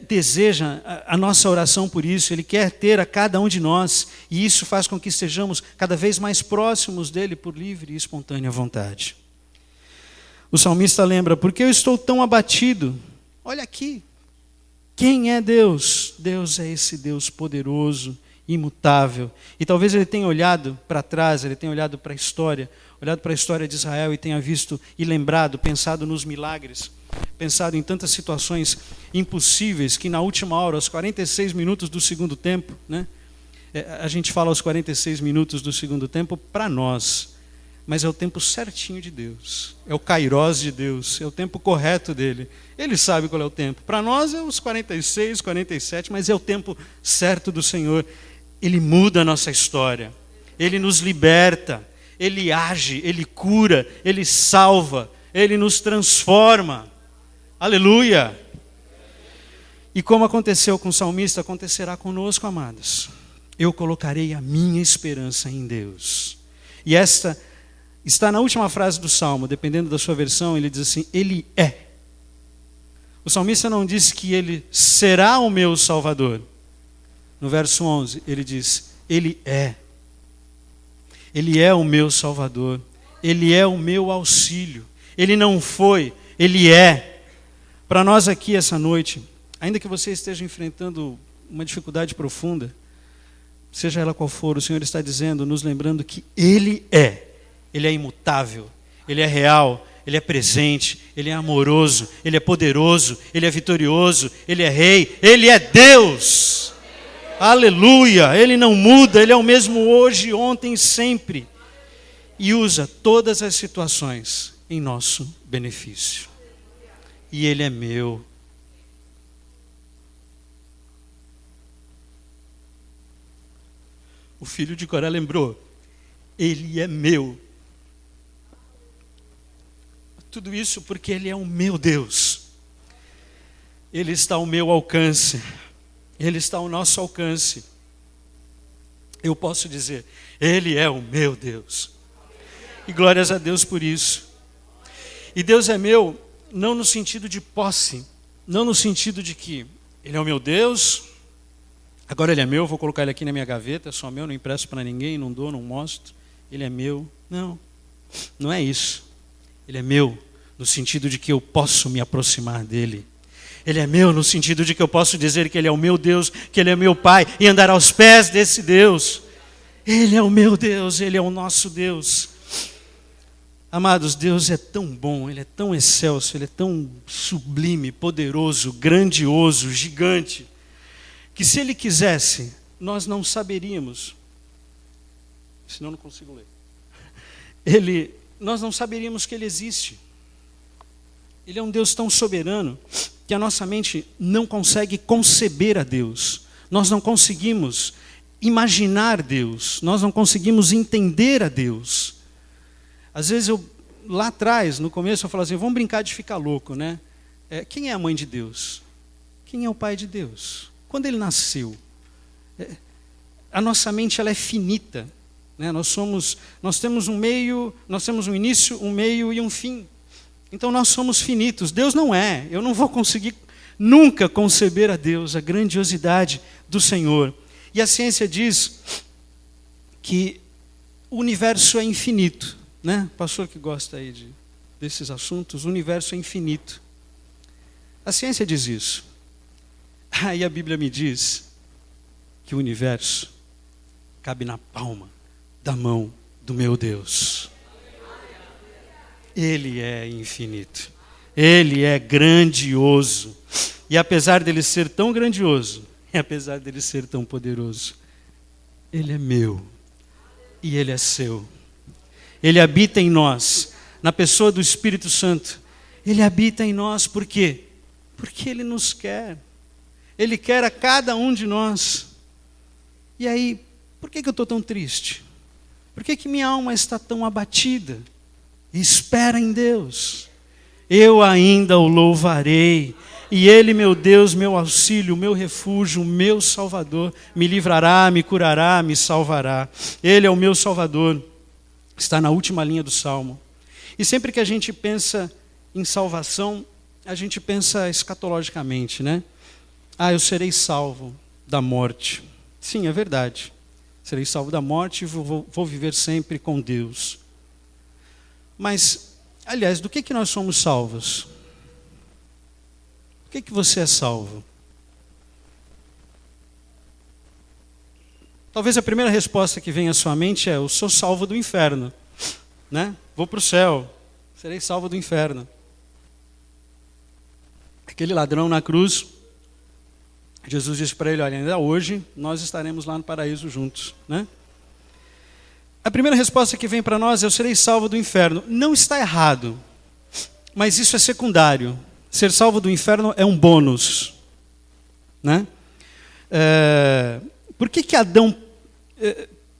deseja a nossa oração por isso. Ele quer ter a cada um de nós. E isso faz com que estejamos cada vez mais próximos dEle por livre e espontânea vontade. O salmista lembra: porque eu estou tão abatido? Olha aqui, quem é Deus? Deus é esse Deus poderoso, imutável. E talvez ele tenha olhado para trás, ele tenha olhado para a história de Israel e tenha visto e lembrado, pensado nos milagres, pensado em tantas situações impossíveis que na última hora, aos 46 minutos do segundo tempo, né? A gente fala aos 46 minutos do segundo tempo para nós, mas é o tempo certinho de Deus, é o kairós de Deus, é o tempo correto dele. Ele sabe qual é o tempo. Para nós é os 46, 47, mas é o tempo certo do Senhor. Ele muda a nossa história, Ele nos liberta, Ele age, Ele cura, Ele salva, Ele nos transforma. Aleluia! E como aconteceu com o salmista, acontecerá conosco, amados. Eu colocarei a minha esperança em Deus. E esta está na última frase do Salmo, dependendo da sua versão, ele diz assim: Ele é. O salmista não diz que Ele será o meu Salvador. No verso 11, ele diz: Ele é. Ele é o meu Salvador. Ele é o meu auxílio. Ele não foi, Ele é. Para nós aqui essa noite, ainda que você esteja enfrentando uma dificuldade profunda, seja ela qual for, o Senhor está dizendo, nos lembrando que Ele é. Ele é imutável, Ele é real, Ele é presente, Ele é amoroso, Ele é poderoso, Ele é vitorioso, Ele é rei, Ele é Deus. Aleluia! Ele não muda, Ele é o mesmo hoje, ontem, sempre. E usa todas as situações em nosso benefício. E Ele é meu. O filho de Coré lembrou: Ele é meu. Tudo isso porque Ele é o meu Deus. Ele está ao meu alcance. Ele está ao nosso alcance. Eu posso dizer: Ele é o meu Deus. E glórias a Deus por isso. E Deus é meu, não no sentido de posse, não no sentido de que Ele é o meu Deus, agora Ele é meu, vou colocar Ele aqui na minha gaveta, é só meu, não empresto para ninguém, não dou, não mostro. Ele é meu. Não, não é isso. Ele é meu no sentido de que eu posso me aproximar dEle. Ele é meu no sentido de que eu posso dizer que Ele é o meu Deus, que Ele é meu Pai, e andar aos pés desse Deus. Ele é o meu Deus, Ele é o nosso Deus. Amados, Deus é tão bom, Ele é tão excelso, Ele é tão sublime, poderoso, grandioso, gigante, que se Ele quisesse, nós não saberíamos, senão não consigo ler, nós não saberíamos que Ele existe. Ele é um Deus tão soberano que a nossa mente não consegue conceber a Deus. Nós não conseguimos imaginar Deus. Nós não conseguimos entender a Deus. Às vezes lá atrás, no começo, eu falo assim, vamos brincar de ficar louco, né? Quem é a mãe de Deus? Quem é o pai de Deus? Quando ele nasceu? A nossa mente ela é finita, né? Nós temos um meio, nós temos um início, um meio e um fim. Então nós somos finitos. Deus não é. Eu não vou conseguir nunca conceber a Deus, a grandiosidade do Senhor. E a ciência diz que o universo é infinito, né? Pastor que gosta aí desses assuntos, o universo é infinito. A ciência diz isso. Aí a Bíblia me diz que o universo cabe na palma da mão do meu Deus. Ele é infinito. Ele é grandioso. E apesar dele ser tão grandioso, e apesar dele ser tão poderoso, Ele é meu e Ele é seu. Ele habita em nós, na pessoa do Espírito Santo. Ele habita em nós por quê? Porque Ele nos quer. Ele quer a cada um de nós. E aí, por que eu estou tão triste? Por que minha alma está tão abatida? Espera em Deus. Eu ainda o louvarei. E Ele, meu Deus, meu auxílio, meu refúgio, meu Salvador, me livrará, me curará, me salvará. Ele é o meu Salvador. Está na última linha do Salmo. E sempre que a gente pensa em salvação, a gente pensa escatologicamente, né? Eu serei salvo da morte. Sim, é verdade. Serei salvo da morte e vou viver sempre com Deus. Mas, aliás, do que nós somos salvos? Do que você é salvo? Talvez a primeira resposta que vem à sua mente é: eu sou salvo do inferno, né? Vou para o céu, serei salvo do inferno. Aquele ladrão na cruz, Jesus disse para ele: olha, ainda hoje nós estaremos lá no paraíso juntos, né? A primeira resposta que vem para nós é: eu serei salvo do inferno. Não está errado, mas isso é secundário. Ser salvo do inferno é um bônus, né? Por que Adão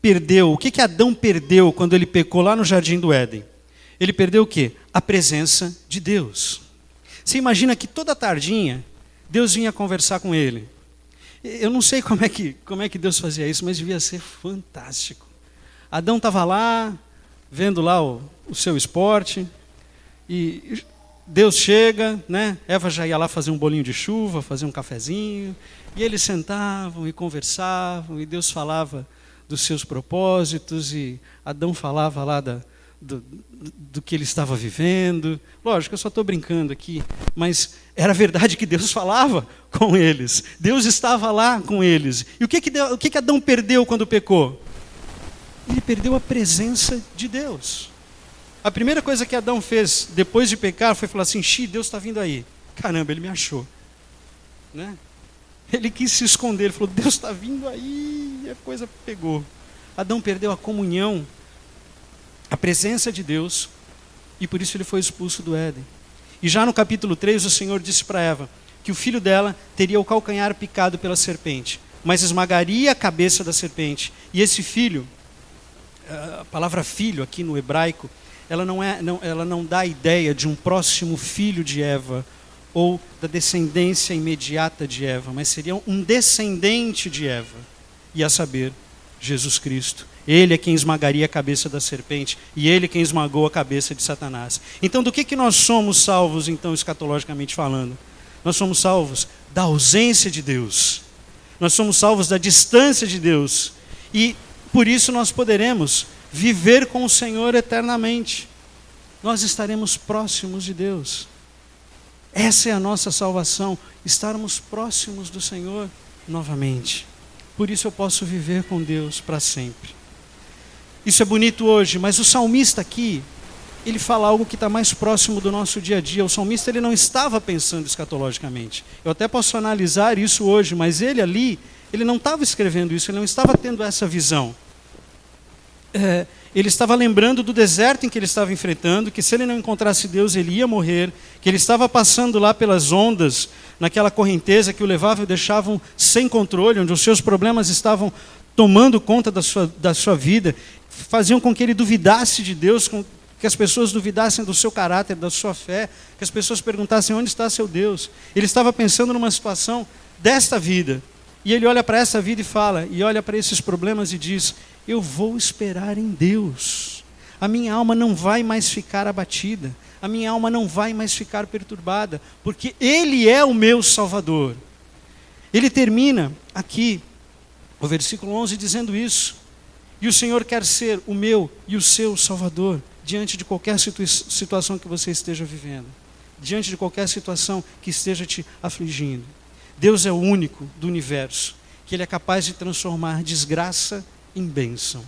perdeu? O que Adão perdeu quando ele pecou lá no Jardim do Éden? Ele perdeu o quê? A presença de Deus. Você imagina que toda tardinha Deus vinha conversar com ele. Eu não sei como é que Deus fazia isso, mas devia ser fantástico. Adão estava lá, vendo lá o seu esporte, e Deus chega, né? Eva já ia lá fazer um bolinho de chuva, fazer um cafezinho, e eles sentavam e conversavam, e Deus falava dos seus propósitos, e Adão falava lá do que ele estava vivendo. Lógico, eu só estou brincando aqui, mas era verdade que Deus falava com eles. Deus estava lá com eles. E o que Adão perdeu quando pecou? Ele perdeu a presença de Deus. A primeira coisa que Adão fez depois de pecar foi falar assim: Deus está vindo aí. Caramba, ele me achou, né? Ele quis se esconder, ele falou: Deus está vindo aí, e a coisa pegou. Adão perdeu a comunhão, a presença de Deus, e por isso ele foi expulso do Éden. E já no capítulo 3, o Senhor disse para Eva que o filho dela teria o calcanhar picado pela serpente, mas esmagaria a cabeça da serpente. E esse filho, a palavra filho aqui no hebraico, ela não dá a ideia de um próximo filho de Eva, ou da descendência imediata de Eva, mas seria um descendente de Eva, e a saber, Jesus Cristo. Ele é quem esmagaria a cabeça da serpente, e ele é quem esmagou a cabeça de Satanás. Então, do que nós somos salvos, então, escatologicamente falando? Nós somos salvos da ausência de Deus. Nós somos salvos da distância de Deus. E, por isso, nós poderemos viver com o Senhor eternamente. Nós estaremos próximos de Deus. Essa é a nossa salvação, estarmos próximos do Senhor novamente. Por isso eu posso viver com Deus para sempre. Isso é bonito hoje, mas o salmista aqui, ele fala algo que está mais próximo do nosso dia a dia. O salmista ele não estava pensando escatologicamente. Eu até posso analisar isso hoje, mas ele ali, ele não estava escrevendo isso, ele não estava tendo essa visão. Ele estava lembrando do deserto em que ele estava enfrentando, que se ele não encontrasse Deus, ele ia morrer, que ele estava passando lá pelas ondas, naquela correnteza que o levavam e o deixavam sem controle, onde os seus problemas estavam tomando conta da sua vida, faziam com que ele duvidasse de Deus, que as pessoas duvidassem do seu caráter, da sua fé, que as pessoas perguntassem onde está seu Deus. Ele estava pensando numa situação desta vida, e ele olha para essa vida e fala, e olha para esses problemas e diz: eu vou esperar em Deus, a minha alma não vai mais ficar abatida, a minha alma não vai mais ficar perturbada, porque Ele é o meu Salvador. Ele termina aqui, o versículo 11, dizendo isso, e o Senhor quer ser o meu e o seu Salvador, diante de qualquer situação que você esteja vivendo, diante de qualquer situação que esteja te afligindo. Deus é o único do universo que Ele é capaz de transformar desgraça em bênção.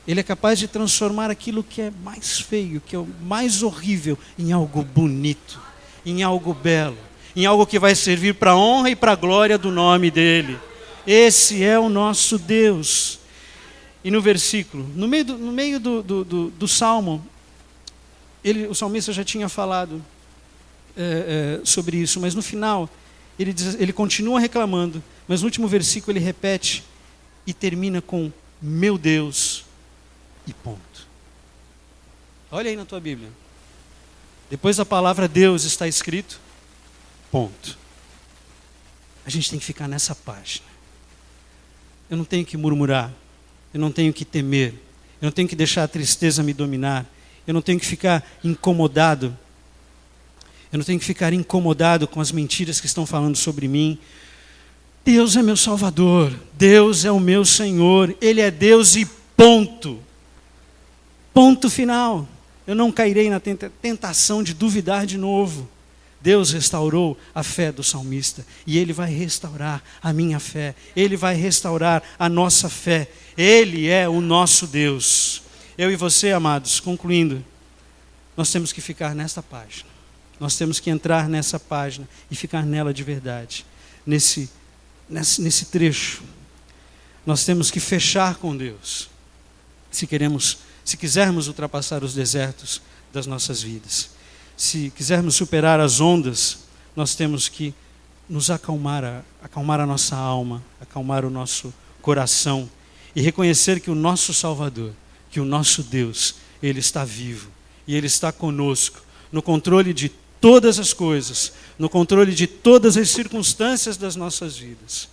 Ele é capaz de transformar aquilo que é mais feio, que é o mais horrível, em algo bonito, em algo belo, em algo que vai servir para a honra e para a glória do nome dEle. Esse é o nosso Deus. E no versículo, no meio do Salmo, o salmista já tinha falado sobre isso, mas no final, ele continua reclamando, mas no último versículo ele repete e termina com meu Deus e ponto. Olha aí na tua Bíblia. Depois da palavra Deus está escrito ponto. A gente tem que ficar nessa página. Eu não tenho que murmurar, eu não tenho que temer, eu não tenho que deixar a tristeza me dominar, eu não tenho que ficar incomodado, eu não tenho que ficar incomodado com as mentiras que estão falando sobre mim. Deus é meu Salvador, Deus é o meu Senhor, Ele é Deus e ponto. Ponto final. Eu não cairei na tentação de duvidar de novo. Deus restaurou a fé do salmista e Ele vai restaurar a minha fé, Ele vai restaurar a nossa fé. Ele é o nosso Deus. Eu e você, amados, concluindo, nós temos que ficar nesta página. Nós temos que entrar nessa página e ficar nela de verdade. Nesse trecho, nós temos que fechar com Deus, se quisermos ultrapassar os desertos das nossas vidas, se quisermos superar as ondas, nós temos que nos acalmar a nossa alma, acalmar o nosso coração e reconhecer que o nosso Salvador, que o nosso Deus, Ele está vivo e Ele está conosco, no controle de todas as coisas, no controle de todas as circunstâncias das nossas vidas.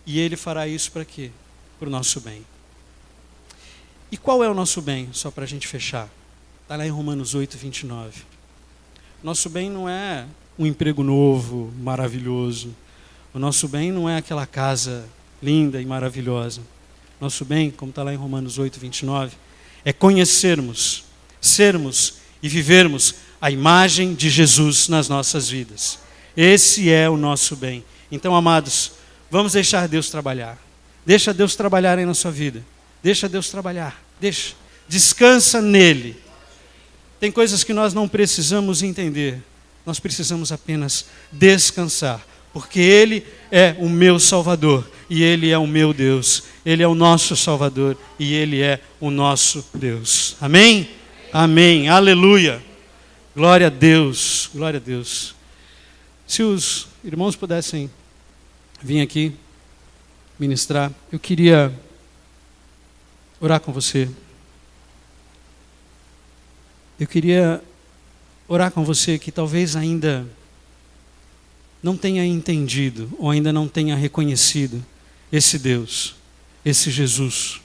E Ele fará isso para quê? Para o nosso bem. E qual é o nosso bem? Só para a gente fechar. Está lá em Romanos 8, 29. Nosso bem não é um emprego novo, maravilhoso. O nosso bem não é aquela casa linda e maravilhosa. Nosso bem, como está lá em Romanos 8, 29, é conhecermos, sermos e vivermos a imagem de Jesus nas nossas vidas. Esse é o nosso bem. Então, amados, vamos deixar Deus trabalhar. Deixa Deus trabalhar aí na sua vida. Deixa Deus trabalhar. Deixa. Descansa nele. Tem coisas que nós não precisamos entender. Nós precisamos apenas descansar. Porque Ele é o meu Salvador. E Ele é o meu Deus. Ele é o nosso Salvador. E Ele é o nosso Deus. Amém? Amém. Aleluia. Glória a Deus. Glória a Deus. Se os irmãos pudessem vir aqui ministrar, eu queria orar com você. Eu queria orar com você que talvez ainda não tenha entendido ou ainda não tenha reconhecido esse Deus, esse Jesus,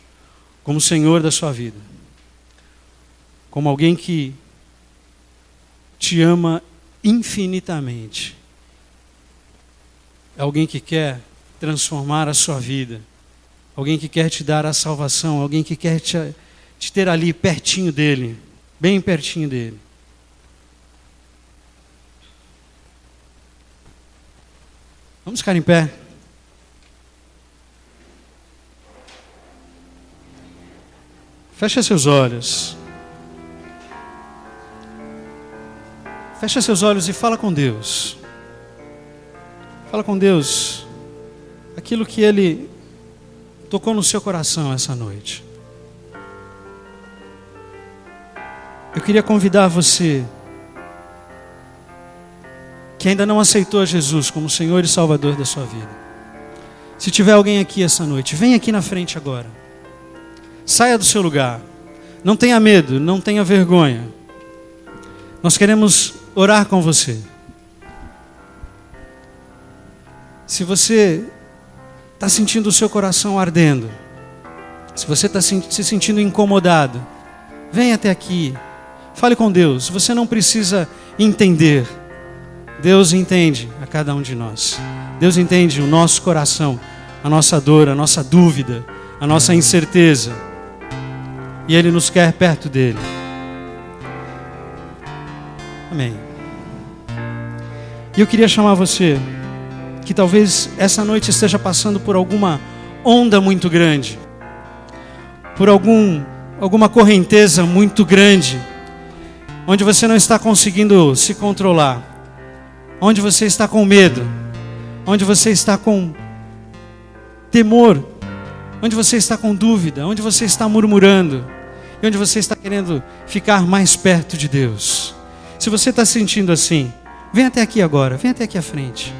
como Senhor da sua vida. Como alguém que te ama infinitamente. É alguém que quer transformar a sua vida. Alguém que quer te dar a salvação. Alguém que quer te ter ali pertinho dele. Bem pertinho dele. Vamos ficar em pé. Feche seus olhos. Fecha seus olhos e fala com Deus. Fala com Deus aquilo que Ele tocou no seu coração essa noite. Eu queria convidar você que ainda não aceitou Jesus como Senhor e Salvador da sua vida. Se tiver alguém aqui essa noite, vem aqui na frente agora. Saia do seu lugar. Não tenha medo, não tenha vergonha. Nós queremos orar com você. Se você está sentindo o seu coração ardendo, se você está se sentindo incomodado, vem até aqui. Fale com Deus. Você não precisa entender. Deus entende a cada um de nós. Deus entende o nosso coração, a nossa dor, a nossa dúvida, a nossa incerteza. E Ele nos quer perto dEle. Amém. E eu queria chamar você, que talvez essa noite esteja passando por alguma onda muito grande, por alguma correnteza muito grande, onde você não está conseguindo se controlar, onde você está com medo, onde você está com temor, onde você está com dúvida, onde você está murmurando, e onde você está querendo ficar mais perto de Deus. Se você está sentindo assim, vem até aqui agora, vem até aqui à frente.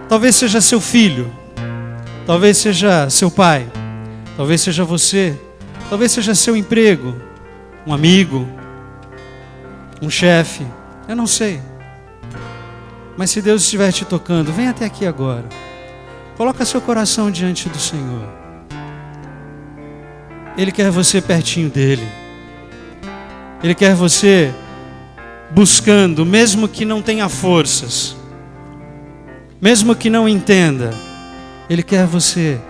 Talvez seja seu filho, talvez seja seu pai, talvez seja você, talvez seja seu emprego, um amigo, um chefe, eu não sei. Mas se Deus estiver te tocando, vem até aqui agora. Coloca seu coração diante do Senhor. Ele quer você pertinho dEle. Ele quer você buscando, mesmo que não tenha forças, mesmo que não entenda. Ele quer você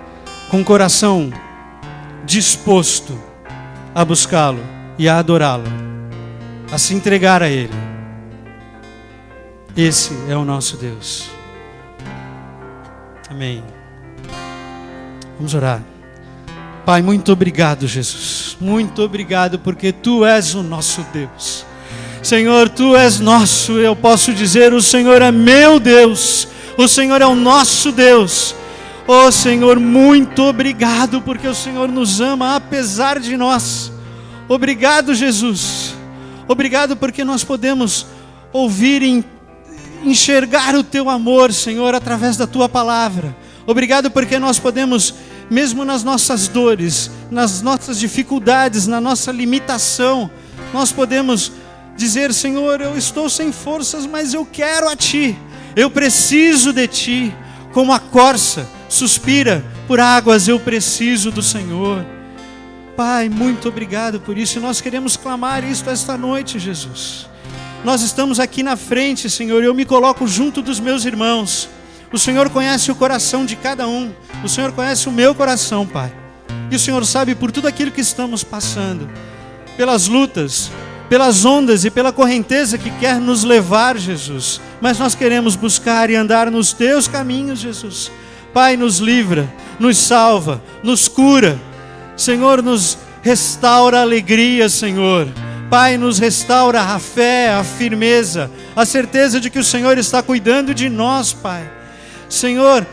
com o coração disposto a buscá-lo e a adorá-lo, a se entregar a Ele. Esse é o nosso Deus. Amém. Vamos orar. Pai, muito obrigado, Jesus. Muito obrigado porque Tu és o nosso Deus. Senhor, Tu és nosso. Eu posso dizer, o Senhor é meu Deus. O Senhor é o nosso Deus. Oh Senhor, muito obrigado porque o Senhor nos ama apesar de nós. Obrigado, Jesus. Obrigado porque nós podemos ouvir e enxergar o Teu amor, Senhor, através da Tua palavra. Obrigado porque nós podemos, mesmo nas nossas dores, nas nossas dificuldades, na nossa limitação, nós podemos dizer, Senhor, eu estou sem forças, mas eu quero a Ti. Eu preciso de Ti. Como a corça suspira por águas, eu preciso do Senhor. Pai, muito obrigado por isso. E nós queremos clamar isto esta noite, Jesus. Nós estamos aqui na frente, Senhor, e eu me coloco junto dos meus irmãos. O Senhor conhece o coração de cada um. O Senhor conhece o meu coração, Pai. E o Senhor sabe por tudo aquilo que estamos passando, pelas lutas, pelas ondas e pela correnteza que quer nos levar, Jesus. Mas nós queremos buscar e andar nos Teus caminhos, Jesus. Pai, nos livra, nos salva, nos cura. Senhor, nos restaura a alegria, Senhor. Pai, nos restaura a fé, a firmeza, a certeza de que o Senhor está cuidando de nós, Pai. Senhor,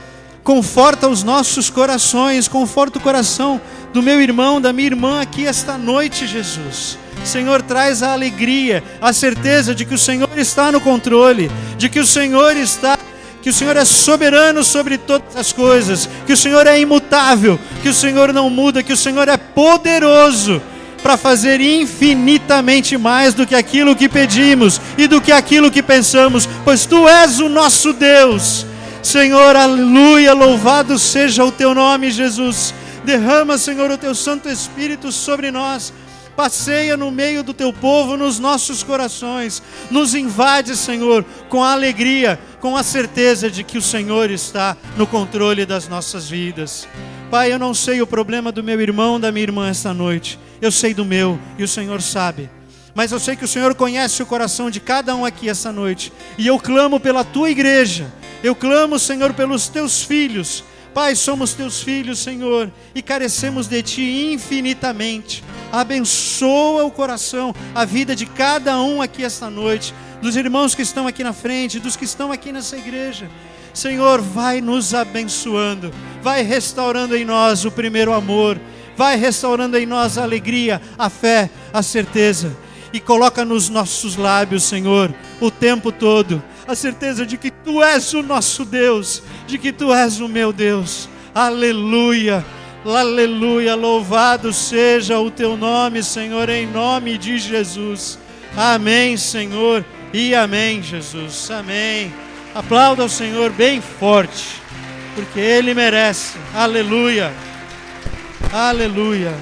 conforta os nossos corações, conforta o coração do meu irmão, da minha irmã aqui esta noite, Jesus. Senhor, traz a alegria, a certeza de que o Senhor está no controle, de que o Senhor é soberano sobre todas as coisas, que o Senhor é imutável, que o Senhor não muda, que o Senhor é poderoso para fazer infinitamente mais do que aquilo que pedimos e do que aquilo que pensamos, pois Tu és o nosso Deus. Senhor, aleluia, louvado seja o Teu nome, Jesus. Derrama, Senhor, o Teu Santo Espírito sobre nós. Passeia no meio do Teu povo, nos nossos corações. Nos invade, Senhor, com a alegria, com a certeza de que o Senhor está no controle das nossas vidas. Pai, eu não sei o problema do meu irmão, da minha irmã esta noite. Eu sei do meu e o Senhor sabe. Mas eu sei que o Senhor conhece o coração de cada um aqui esta noite. E eu clamo pela Tua igreja. Eu clamo, Senhor, pelos Teus filhos. Pai, somos Teus filhos, Senhor, e carecemos de Ti infinitamente. Abençoa o coração, a vida de cada um aqui esta noite. dos irmãos que estão aqui na frente, dos que estão aqui nessa igreja. Senhor, vai nos abençoando, vai restaurando em nós o primeiro amor, vai restaurando em nós a alegria, a fé, a certeza. E coloca nos nossos lábios, Senhor, o tempo todo, a certeza de que Tu és o nosso Deus, de que Tu és o meu Deus. Aleluia, aleluia, louvado seja o Teu nome, Senhor, em nome de Jesus. Amém, Senhor, e amém, Jesus, amém. Aplauda o Senhor bem forte, porque Ele merece. Aleluia, aleluia.